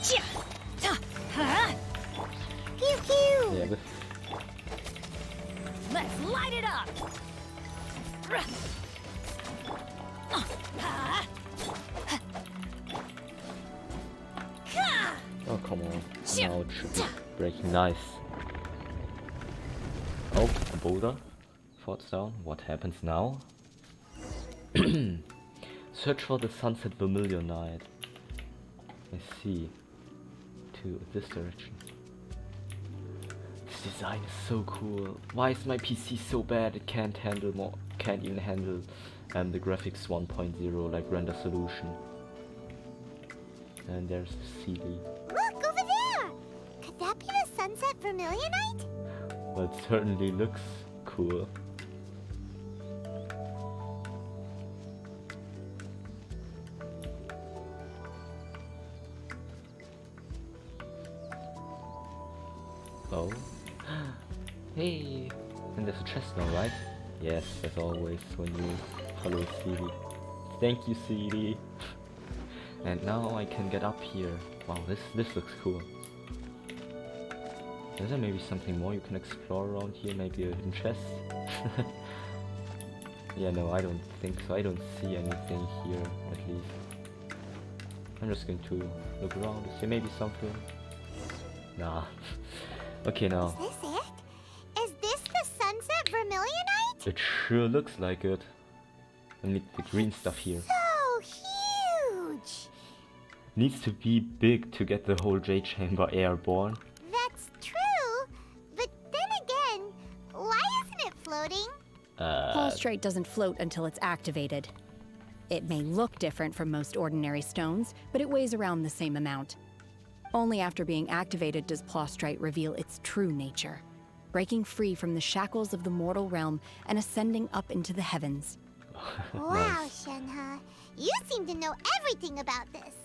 Speaker 10: Chia. Ta. Huh?
Speaker 6: Pew pew.
Speaker 1: Yeah, this
Speaker 10: Let's light it up.
Speaker 1: Oh, come on. Now it should be breaking. Nice. Oh, a boulder falls down. What happens now? Search for the Sunset Vermillionite. I see. To this direction. This design is so cool. Why is my PC so bad? It can't handle more. Can't even handle the graphics 1.0 like render solution. And there's the CD.
Speaker 6: Look, over there! Could that be the Sunset Vermillionite?
Speaker 1: Well, it certainly looks cool. Oh. Hey! And there's a chest now, right? Yes, as always, when you follow CD. Thank you, CD! And now I can get up here. Wow, this looks cool. Is there maybe something more you can explore around here? Maybe a hidden chest? Yeah, no, I don't think so. I don't see anything here, at least. I'm just going to look around. Is there maybe something? Nah. Okay, now.
Speaker 6: Is this it? Is this the Sunset Vermillionite?
Speaker 1: It sure looks like it. I need the green stuff here.
Speaker 6: So huge!
Speaker 1: Needs to be big to get the whole Jade Chamber airborne.
Speaker 6: That's true, but then again, why isn't it floating?
Speaker 4: Prostrate doesn't float until it's activated. It may look different from most ordinary stones, but it weighs around the same amount. Only after being activated does Prostrate reveal its true nature, breaking free from the shackles of the mortal realm and ascending up into the heavens.
Speaker 6: Wow, Shenhe, you seem to know everything about this.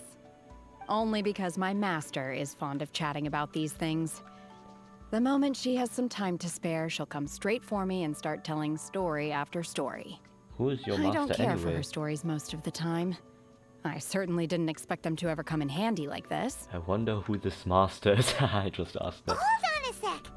Speaker 4: Only because my master is fond of chatting about these things. The moment she has some time to spare, she'll come straight for me and start telling story after story.
Speaker 1: Who is your master
Speaker 4: I don't care for
Speaker 1: anyway?
Speaker 4: her stories most of the time. I certainly didn't expect them to ever come in handy like this.
Speaker 1: I wonder who this master is. I just asked that.
Speaker 6: Hold on a sec.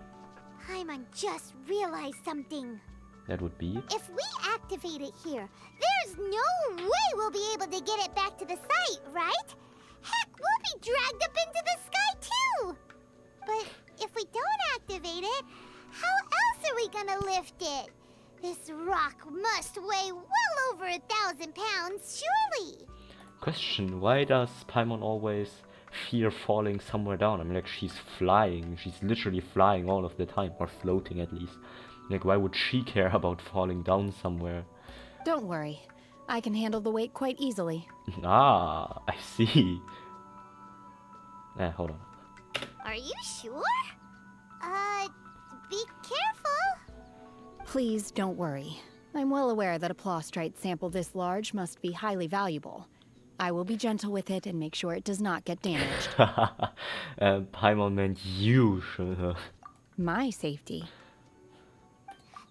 Speaker 6: Paimon just realized something.
Speaker 1: That would be?
Speaker 6: If we activate it here, there's no way we'll be able to get it back to the site, right? Heck, we'll be dragged up into the sky too! But if we don't activate it, how else are we gonna lift it? This rock must weigh well over 1,000 pounds, surely!
Speaker 1: Question, why does Paimon always fear falling somewhere down? I mean, like, she's flying. She's literally flying all of the time. Or floating, at least. Like, why would she care about falling down somewhere?
Speaker 4: Don't worry. I can handle the weight quite easily.
Speaker 1: Ah, I see. Hold on.
Speaker 6: Are you sure? Be careful.
Speaker 4: Please don't worry. I'm well aware that a Prostrate sample this large must be highly valuable. I will be gentle with it and make sure it does not get damaged.
Speaker 1: Paimon meant you, Shenhe.
Speaker 4: My safety.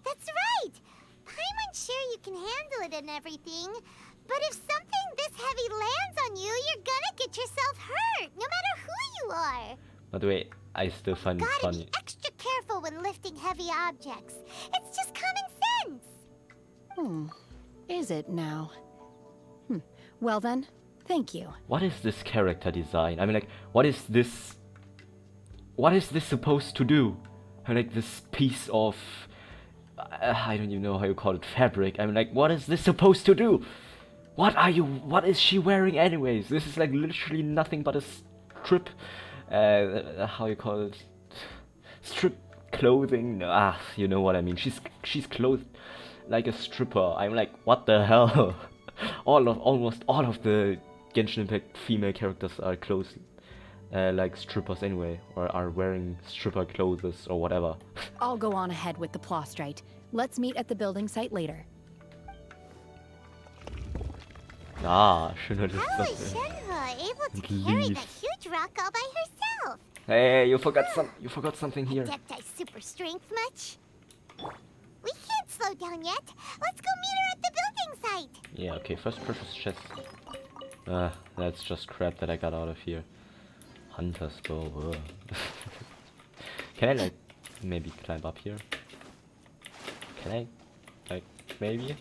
Speaker 6: That's right. Paimon's sure you can handle it and everything. But if something this heavy lands on you, you're gonna get yourself hurt, no matter who you are.
Speaker 1: By the way, I still find it
Speaker 6: Gotta
Speaker 1: funny.
Speaker 6: be extra careful when lifting heavy objects. It's just common sense.
Speaker 4: Is it now? Well then, thank you.
Speaker 1: What is this character design? I mean, like, what is this supposed to do? I mean, like, this piece of... I don't even know how you call it, fabric. I mean, like, what is this supposed to do? What is she wearing anyways? This is like literally nothing but a strip, how you call it? Strip clothing? You know what I mean. She's clothed like a stripper. I'm like, what the hell? Almost all of the Genshin Impact female characters are clothed like strippers anyway, or are wearing stripper clothes or whatever.
Speaker 4: I'll go on ahead with the Prostrate. Let's meet at the building site later.
Speaker 1: Shenhe
Speaker 6: How is
Speaker 1: just...
Speaker 6: Shenhe able to carry that huge rock all by herself?
Speaker 1: Hey, you forgot something here.
Speaker 6: Adepti super strength much? We can't slow down yet. Let's go meet her at the building site.
Speaker 1: Yeah, okay, first precious chest. That's just crap that I got out of here. Hunter's bow. Can I, like, maybe climb up here? Can I? Like, maybe?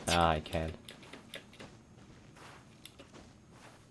Speaker 1: I can't.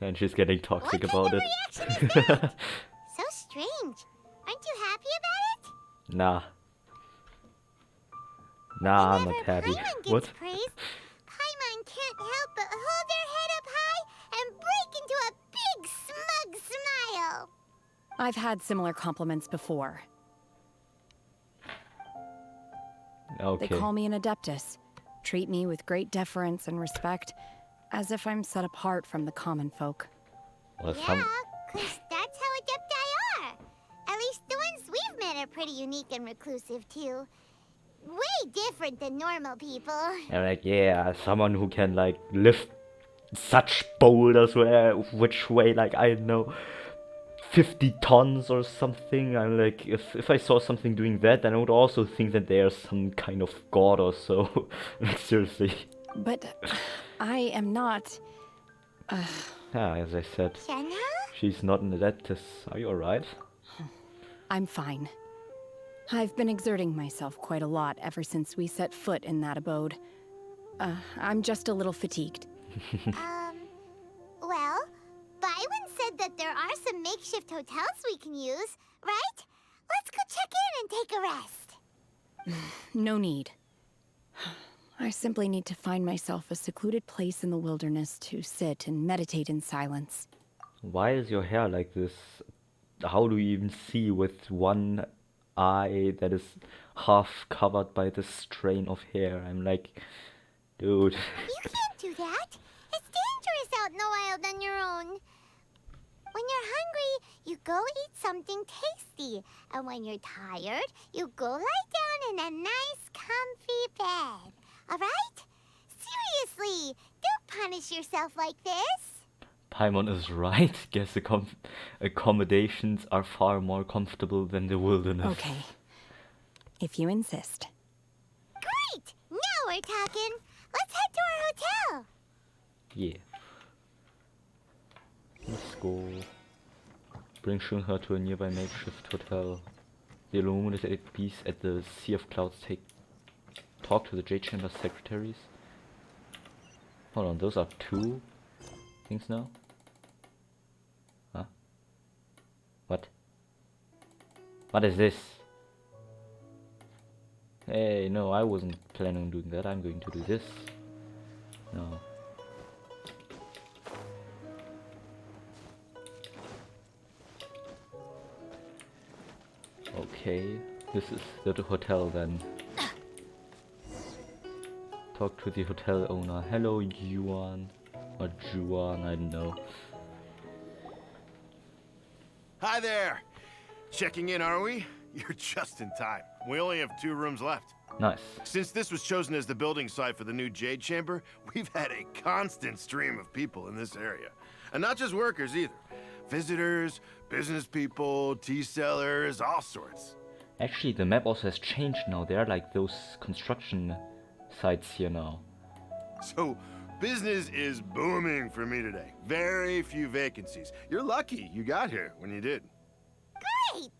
Speaker 1: And she's getting toxic
Speaker 6: What
Speaker 1: about
Speaker 6: kind
Speaker 1: it.
Speaker 6: of reaction is that? So strange. Aren't you happy about it?
Speaker 1: Nah. Nah, I'm not
Speaker 6: Whenever
Speaker 1: happy.
Speaker 6: Paimon gets
Speaker 1: What?
Speaker 6: praised, Paimon can't help but hold her head up high and break into a big smug smile.
Speaker 4: I've had similar compliments before.
Speaker 1: Okay.
Speaker 4: They call me an adeptus, treat me with great deference and respect, as if I'm set apart from the common folk.
Speaker 1: Well,
Speaker 6: Yeah, 'cause that's how adepti are. At least the ones we've met are pretty unique and reclusive, too. Way different than normal people.
Speaker 1: I'm like, yeah, someone who can like lift such boulders which weigh like, I don't know, 50 tons or something. I'm like, if I saw something doing that, then I would also think that they are some kind of god or so. Like, seriously.
Speaker 4: But I am not...
Speaker 1: Yeah, as I said,
Speaker 6: Shenhe?
Speaker 1: she's not an adeptus. Are you alright?
Speaker 4: I'm fine. I've been exerting myself quite a lot ever since we set foot in that abode. I'm just a little fatigued.
Speaker 6: Well, Byron said that there are some makeshift hotels we can use, right? Let's go check in and take a rest.
Speaker 4: No need. I simply need to find myself a secluded place in the wilderness to sit and meditate in silence.
Speaker 1: Why is your hair like this? How do you even see with one eye that is half covered by this strain of hair? I'm like, dude.
Speaker 6: You can't do that. It's dangerous out in the wild on your own. When you're hungry, you go eat something tasty. And when you're tired, you go lie down in a nice, comfy bed. All right? Seriously, don't punish yourself like this.
Speaker 1: Paimon is right. Guess accommodations are far more comfortable than the wilderness.
Speaker 4: Okay. If you insist.
Speaker 6: Great! Now we're talking. Let's head to our hotel.
Speaker 1: Yeah. Let's go. Bring Shunhe to a nearby makeshift hotel. The illuminated beast at the Sea of Clouds talk to the Jade Chamber secretaries. Hold on, those are two things now? Huh? What? What is this? Hey, no, I wasn't planning on doing that. I'm going to do this. No. Okay, this is the hotel then. Talk to the hotel owner. Hello, Yuan. Or Juan, I don't know.
Speaker 5: Hi there. Checking in, are we? You're just in time. We only have 2 rooms left.
Speaker 1: Nice.
Speaker 5: Since this was chosen as the building site for the new Jade Chamber, we've had a constant stream of people in this area. And not just workers either. Visitors, business people, tea sellers, all sorts.
Speaker 1: Actually, the map also has changed now. There are like those construction sites here now.
Speaker 5: So, business is booming for me today. Very few vacancies. You're lucky you got here when you did.
Speaker 6: Great!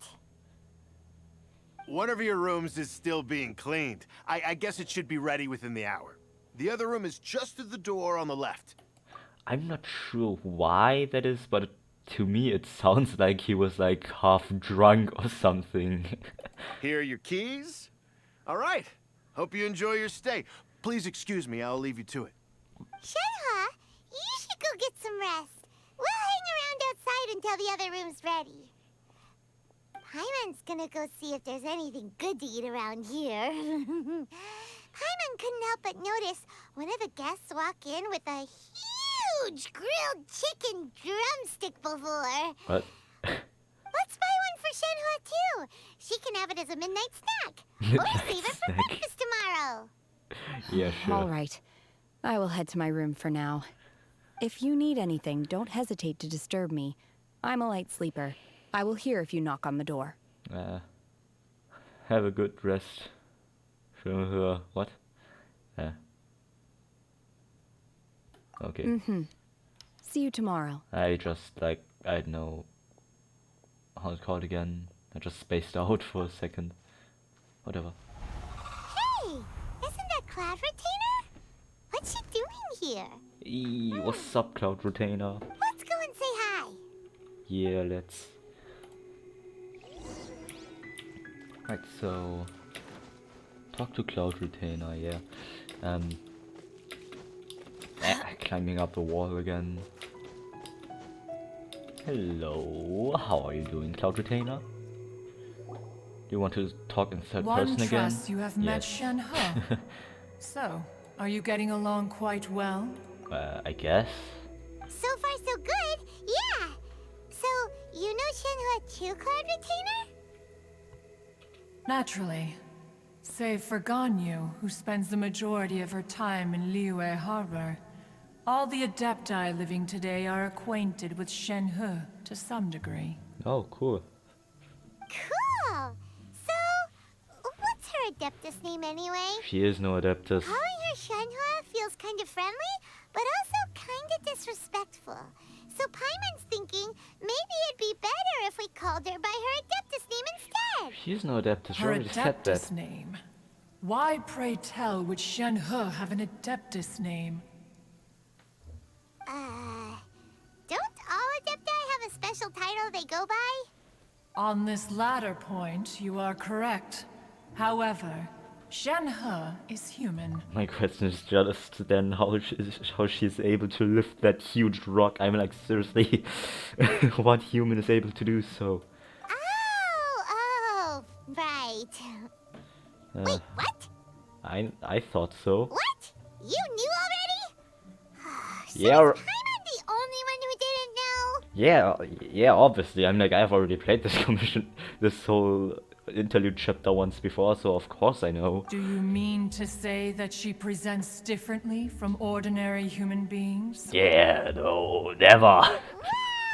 Speaker 5: One of your rooms is still being cleaned. I guess it should be ready within the hour. The other room is just at the door on the left.
Speaker 1: I'm not sure why that is, but to me it sounds like he was like half drunk or something.
Speaker 5: Here are your keys. All right. Hope you enjoy your stay. Please excuse me, I'll leave you to it.
Speaker 6: Shenhe, you should go get some rest. We'll hang around outside until the other room's ready. Paimon's gonna go see if there's anything good to eat around here. Paimon couldn't help but notice one of the guests walk in with a huge grilled chicken drumstick before.
Speaker 1: What?
Speaker 6: Let's buy one for Shenhe too. She can have it as a midnight snack. Or save it for breakfast tomorrow.
Speaker 1: Yeah, sure.
Speaker 4: All right. I will head to my room for now. If you need anything, don't hesitate to disturb me. I'm a light sleeper. I will hear if you knock on the door.
Speaker 1: Have a good rest. What? Okay.
Speaker 4: Mm-hmm. See you tomorrow.
Speaker 1: I just like, I don't know how it's called again. I just spaced out for a second. Whatever.
Speaker 6: Hey, isn't that Cloud Retainer? What's she doing here?
Speaker 1: What's up, Cloud Retainer?
Speaker 6: Let's go
Speaker 1: Yeah, let's... Right, so... Talk to Cloud Retainer, yeah. Climbing up the wall again. Hello, how are you doing, Cloud Retainer? Do you want to talk in third person again?
Speaker 11: One trusts you have met
Speaker 1: Yes.
Speaker 11: Shen He. So, are you getting along quite well?
Speaker 1: I guess.
Speaker 6: So far, so good. Yeah. So, you know Shenhua too, Cloud Retainer?
Speaker 11: Naturally. Save for Ganyu, who spends the majority of her time in Liyue Harbor. All the Adepti living today are acquainted with Shen He to some degree.
Speaker 1: Oh, cool.
Speaker 6: Cool. So, what's her Adeptus name anyway?
Speaker 1: She is no Adeptus.
Speaker 6: Calling her Shenhua feels kind of friendly, but also kind of disrespectful. So Paimon's thinking maybe it'd be better if we called her by her Adeptus name instead.
Speaker 1: She is no Adeptus, she
Speaker 11: Her
Speaker 1: already said that.
Speaker 11: Adeptus name? Why, pray tell, would Shen He have an Adeptus name?
Speaker 6: Don't all Adepti have a special title they go by?
Speaker 11: On this latter point, you are correct. However, Shen He is human.
Speaker 1: My question is just then how she's able to lift that huge rock. I'm like, seriously, what human is able to do so?
Speaker 6: Oh, right. Wait, what?
Speaker 1: I thought so.
Speaker 6: What? You knew already?
Speaker 1: Yeah.
Speaker 6: Is Paimon the only one who didn't know?
Speaker 1: Yeah, obviously. I'm like, I've already played this commission, this whole interlude chapter once before, so of course I know.
Speaker 11: Do you mean to say that she presents differently from ordinary human beings?
Speaker 1: Yeah, no, never.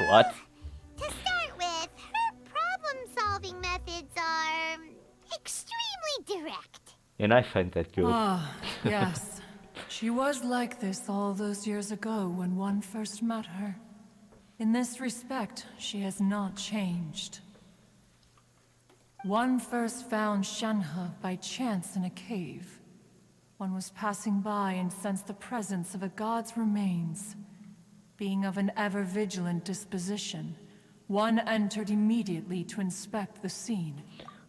Speaker 1: What?
Speaker 6: To start with, her problem-solving methods are extremely direct.
Speaker 1: And I find that good.
Speaker 11: Ah, yes. She was like this all those years ago when one first met her. In this respect, she has not changed. One first found Shen He by chance in a cave. One was passing by and sensed the presence of a god's remains. Being of an ever-vigilant disposition, one entered immediately to inspect the scene.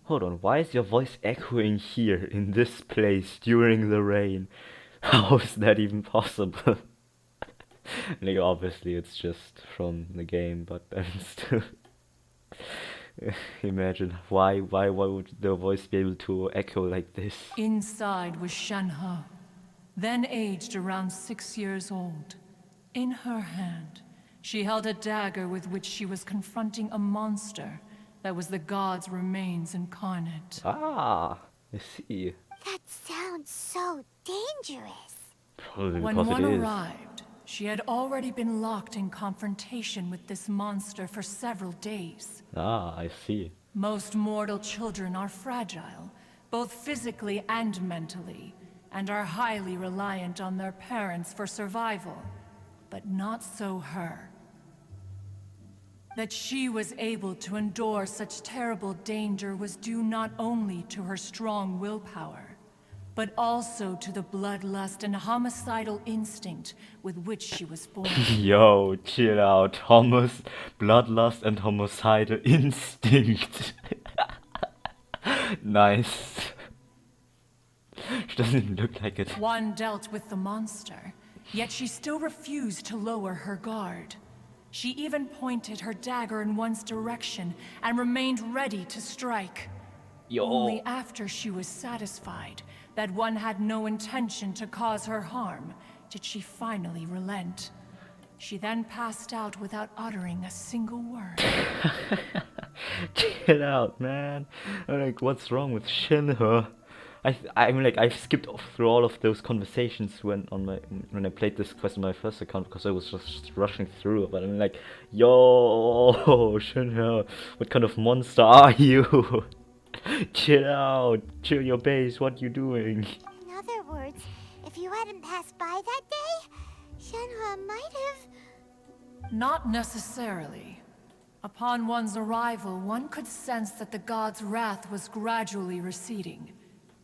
Speaker 1: Hold on, why is your voice echoing here in this place during the rain? How is that even possible? Like, obviously it's just from the game, but I'm still... Imagine, why would the voice be able to echo like this?
Speaker 11: Inside was Shen He, then aged around 6 years old. In her hand, she held a dagger with which she was confronting a monster that was the god's remains incarnate.
Speaker 1: Ah, I see.
Speaker 6: That sounds so dangerous.
Speaker 1: Probably
Speaker 11: When
Speaker 1: because
Speaker 11: one
Speaker 1: it is.
Speaker 11: arrived, she had already been locked in confrontation with this monster for several days.
Speaker 1: Ah, I see.
Speaker 11: Most mortal children are fragile, both physically and mentally, and are highly reliant on their parents for survival. But not so her. That she was able to endure such terrible danger was due not only to her strong willpower, but also to the bloodlust and homicidal instinct with which she was born.
Speaker 1: Yo, chill out. Bloodlust and homicidal instinct. Nice. She doesn't even look like it.
Speaker 11: One dealt with the monster, yet she still refused to lower her guard. She even pointed her dagger in one's direction and remained ready to strike.
Speaker 1: Yo.
Speaker 11: Only after she was satisfied that one had no intention to cause her harm did she finally relent. She then passed out without uttering a single word.
Speaker 1: Chill out, man. I'm like, what's wrong with Shen He? I'm like, I've skipped through all of those conversations when I played this quest on my first account because I was just rushing through it. But I'm like, yo, Shen He, what kind of monster are you? Chill out, chill your base. What you doing?
Speaker 6: In other words, if you hadn't passed by that day, Shenhua might have...
Speaker 11: Not necessarily. Upon one's arrival, one could sense that the god's wrath was gradually receding.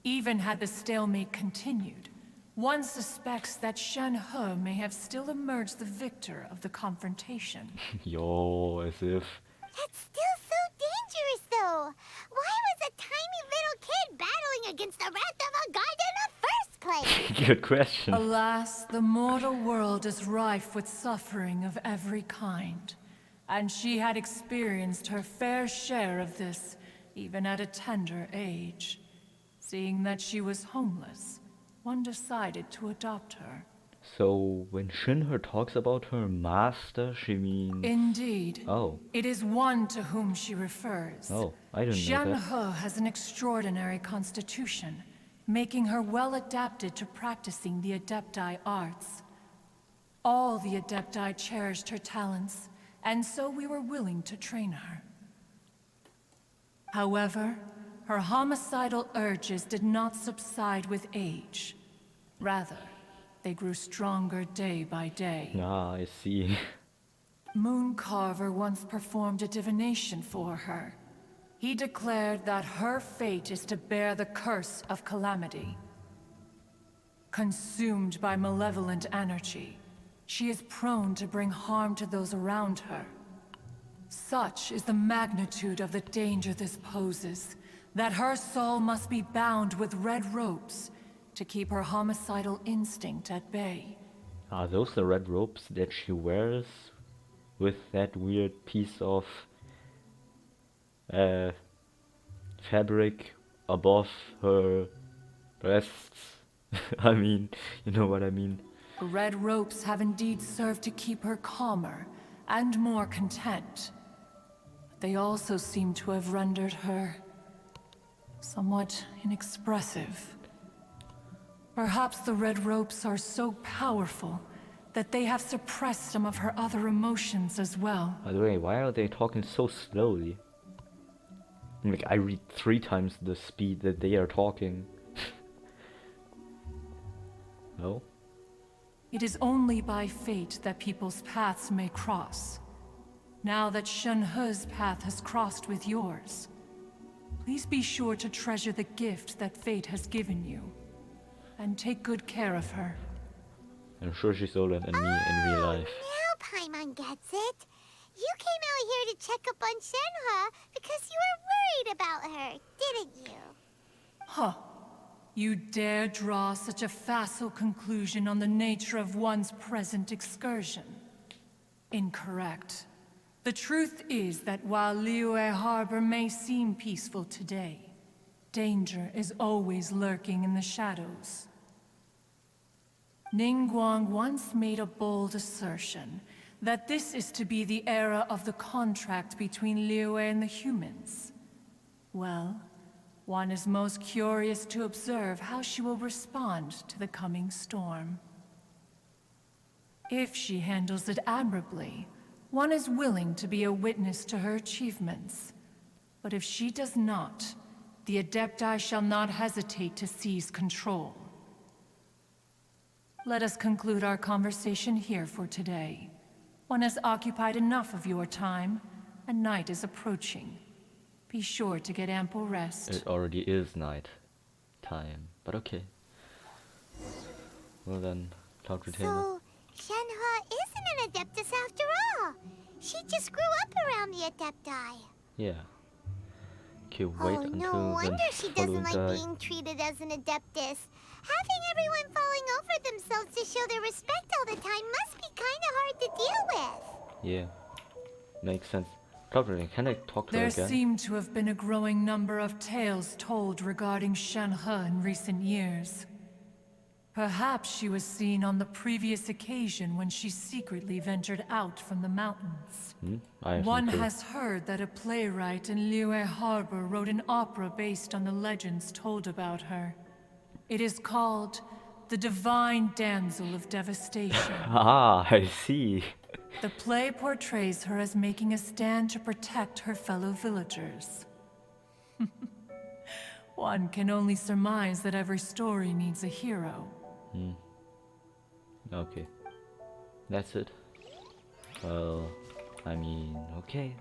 Speaker 11: Even had the stalemate continued, one suspects that Shen-He may have still emerged the victor of the confrontation.
Speaker 1: Yo, as if.
Speaker 6: That's still so dangerous, though. Why was a tiny little kid battling against the wrath of a god in the first place?
Speaker 1: Good question.
Speaker 11: Alas, the mortal world is rife with suffering of every kind, and she had experienced her fair share of this, even at a tender age. Seeing that she was homeless, one decided to adopt her.
Speaker 1: So when Shin-He talks about her master, she means...
Speaker 11: Indeed.
Speaker 1: Oh.
Speaker 11: It is one to whom she refers.
Speaker 1: Oh, I didn't know that.
Speaker 11: Shen-He has an extraordinary constitution, making her well adapted to practicing the Adepti arts. All the Adepti cherished her talents, and so we were willing to train her. However, her homicidal urges did not subside with age. Rather, they grew stronger day by day.
Speaker 1: Ah, I see.
Speaker 11: Mooncarver once performed a divination for her. He declared that her fate is to bear the curse of calamity. Consumed by malevolent energy, she is prone to bring harm to those around her. Such is the magnitude of the danger this poses, that her soul must be bound with red ropes to keep her homicidal instinct at bay.
Speaker 1: Are those the red ropes that she wears with that weird piece of fabric above her breasts? I mean, you know what I mean.
Speaker 11: Red ropes have indeed served to keep her calmer and more content. They also seem to have rendered her somewhat inexpressive. Perhaps the red ropes are so powerful that they have suppressed some of her other emotions as well.
Speaker 1: By the way, why are they talking so slowly? Like, I read 3 times the speed that they are talking. No?
Speaker 11: It is only by fate that people's paths may cross. Now that Shen-He's path has crossed with yours, please be sure to treasure the gift that fate has given you, and take good care of her.
Speaker 1: I'm sure she's older than me in real life.
Speaker 6: Now Paimon gets it. You came out here to check up on Shen-He because you were worried about her, didn't you?
Speaker 11: Huh. You dare draw such a facile conclusion on the nature of one's present excursion? Incorrect. The truth is that while Liyue Harbor may seem peaceful today, danger is always lurking in the shadows. Ningguang once made a bold assertion that this is to be the era of the contract between Liyue and the humans. Well, one is most curious to observe how she will respond to the coming storm. If she handles it admirably, one is willing to be a witness to her achievements. But if she does not, the Adepti shall not hesitate to seize control. Let us conclude our conversation here for today. One has occupied enough of your time, and night is approaching. Be sure to get ample rest.
Speaker 1: It already is night time, but okay. Well then, Cloud Retainer.
Speaker 6: So, Shen-He isn't an Adeptus after all. She just grew up around the Adepti.
Speaker 1: Yeah. Okay, wait
Speaker 6: Oh,
Speaker 1: until
Speaker 6: no wonder
Speaker 1: the
Speaker 6: she doesn't
Speaker 1: following
Speaker 6: like being treated as an Adeptus. Having everyone falling over themselves to show their respect all the time must be kind of hard to deal with.
Speaker 1: Yeah, makes sense. Cloud Retainer, can I talk to her
Speaker 11: There
Speaker 1: again?
Speaker 11: seem to have been a growing number of tales told regarding Shen-He in recent years. Perhaps she was seen on the previous occasion when she secretly ventured out from the mountains.
Speaker 1: I have
Speaker 11: One
Speaker 1: some clue.
Speaker 11: has heard that a playwright in Liyue Harbor wrote an opera based on the legends told about her. It is called The Divine Damsel of Devastation.
Speaker 1: Ah, I see.
Speaker 11: The play portrays her as making a stand to protect her fellow villagers. One can only surmise that every story needs a hero.
Speaker 1: Okay. That's it. Well, I mean, okay.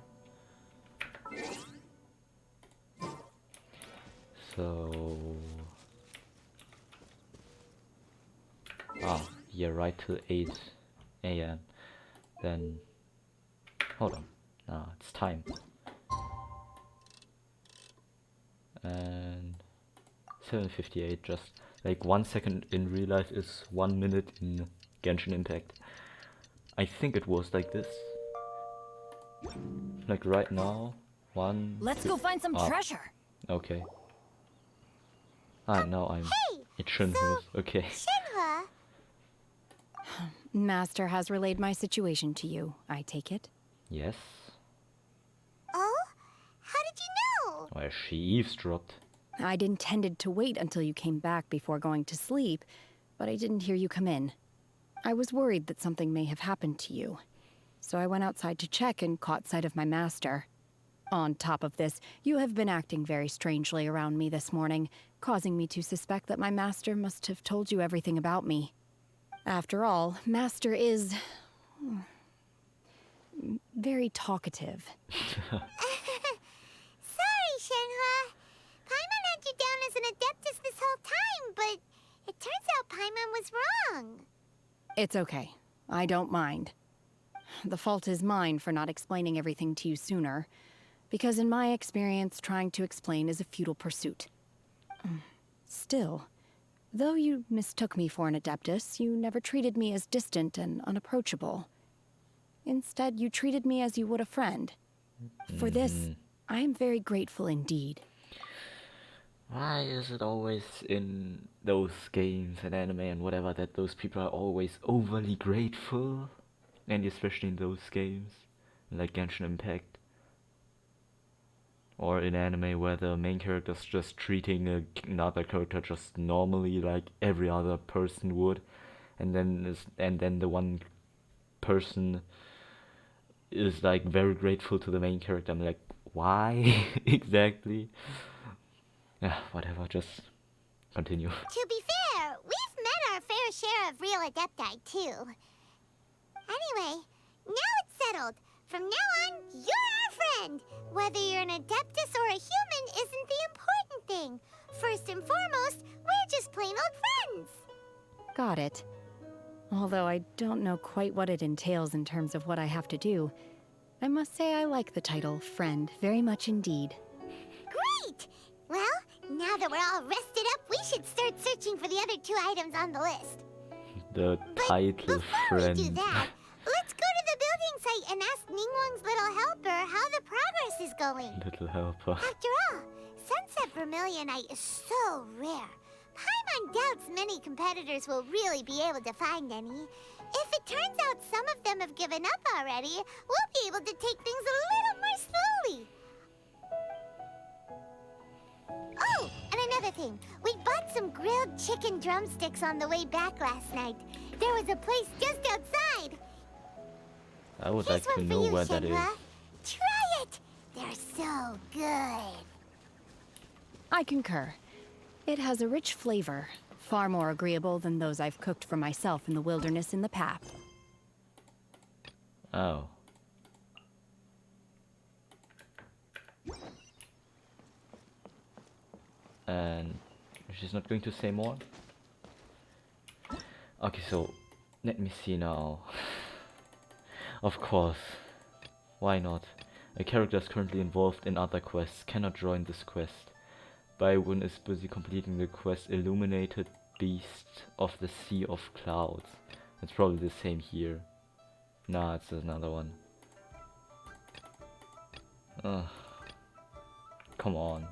Speaker 1: So... Ah, yeah, right till 8 a.m. Then, hold on. Ah, it's time. And 7:58, just like 1 second in real life is 1 minute in Genshin Impact. I think it was like this. Like right now, one.
Speaker 10: Let's go find some treasure.
Speaker 1: Okay. Ah, now I'm.
Speaker 6: Hey,
Speaker 1: It shouldn't move. Okay.
Speaker 6: Shinhua,
Speaker 4: Master has relayed my situation to you, I take it?
Speaker 1: Yes.
Speaker 6: oh? How did you know?
Speaker 1: Well, she eavesdropped.
Speaker 4: I'd intended to wait until you came back before going to sleep, but I didn't hear you come in. I was worried that something may have happened to you, so I went outside to check and caught sight of my master. On top of this, you have been acting very strangely around me this morning, causing me to suspect that my master must have told you everything about me. After all, Master is very talkative.
Speaker 6: Sorry, Shinhua. Paimon had you down as an Adeptus this whole time, but it turns out Paimon was wrong.
Speaker 4: It's okay. I don't mind. The fault is mine for not explaining everything to you sooner, because in my experience, trying to explain is a futile pursuit. Still, though you mistook me for an Adeptus, you never treated me as distant and unapproachable. Instead, you treated me as you would a friend. For this, I am very grateful indeed.
Speaker 1: Why is it always in those games and anime and whatever that those people are always overly grateful? And especially in those games, like Genshin Impact. Or in anime where the main character's just treating another character just normally like every other person would. And then the one person is like very grateful to the main character. I'm like, why exactly? Yeah, whatever, just continue.
Speaker 6: To be fair, we've met our fair share of real Adepti, too. Anyway, now it's settled. From now on, you're our friend. Whether you're an Adeptus or a human isn't the important thing. First and foremost, we're just plain old friends.
Speaker 4: Got it. Although I don't know quite what it entails in terms of what I have to do, I must say I like the title Friend very much indeed.
Speaker 6: Great! Well, now that we're all rested up, we should start searching for the other 2 items on the list.
Speaker 1: The title
Speaker 6: Before
Speaker 1: Friend.
Speaker 6: we do that, let's go to the building site and ask Ningguang's little helper how the progress is going.
Speaker 1: Little helper.
Speaker 6: After all, Sunset Vermillionite is so rare. Paimon doubts many competitors will really be able to find any. If it turns out some of them have given up already, we'll be able to take things a little more slowly. Oh, and another thing. We bought some grilled chicken drumsticks on the way back last night. There was a place just outside.
Speaker 1: I would
Speaker 6: Here's
Speaker 1: like to
Speaker 6: one for
Speaker 1: know
Speaker 6: you,
Speaker 1: where that is.
Speaker 6: Shinhua. Try it. They're so good.
Speaker 4: I concur. It has a rich flavor, far more agreeable than those I've cooked for myself in the wilderness in the past.
Speaker 1: Oh. And she's not going to say more? Okay, so let me see now. Of course. Why not? A character is currently involved in other quests, cannot join this quest. Baiwen is busy completing the quest Illuminated Beast of the Sea of Clouds. It's probably the same here. Nah, it's another one. Ugh. Come on.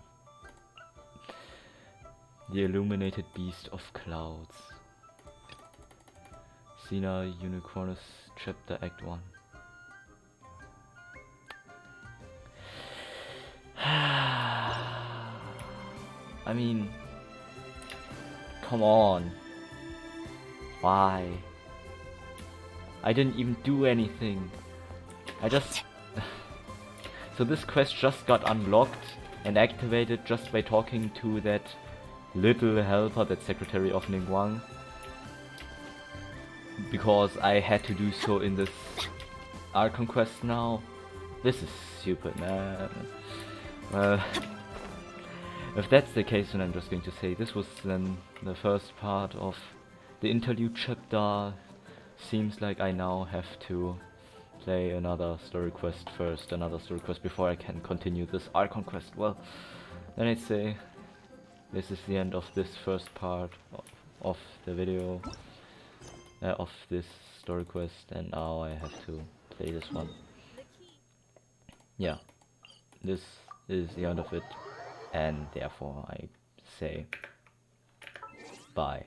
Speaker 1: The Illuminated Beast of Clouds. Xena Unicornus Chapter Act 1. I mean, come on. Why? I didn't even do anything. I just... So this quest just got unlocked and activated just by talking to that little helper, that secretary of Ningguang. Because I had to do so in this Archon quest now. This is stupid, man. Well, if that's the case, then I'm just going to say this was then the first part of the interlude chapter seems like I now have to play another story quest first, before I can continue this Archon quest. Well, then I'd say this is the end of this first part of the video, of this story quest, and now I have to play this one. Yeah, this is the end of it, and therefore I say bye.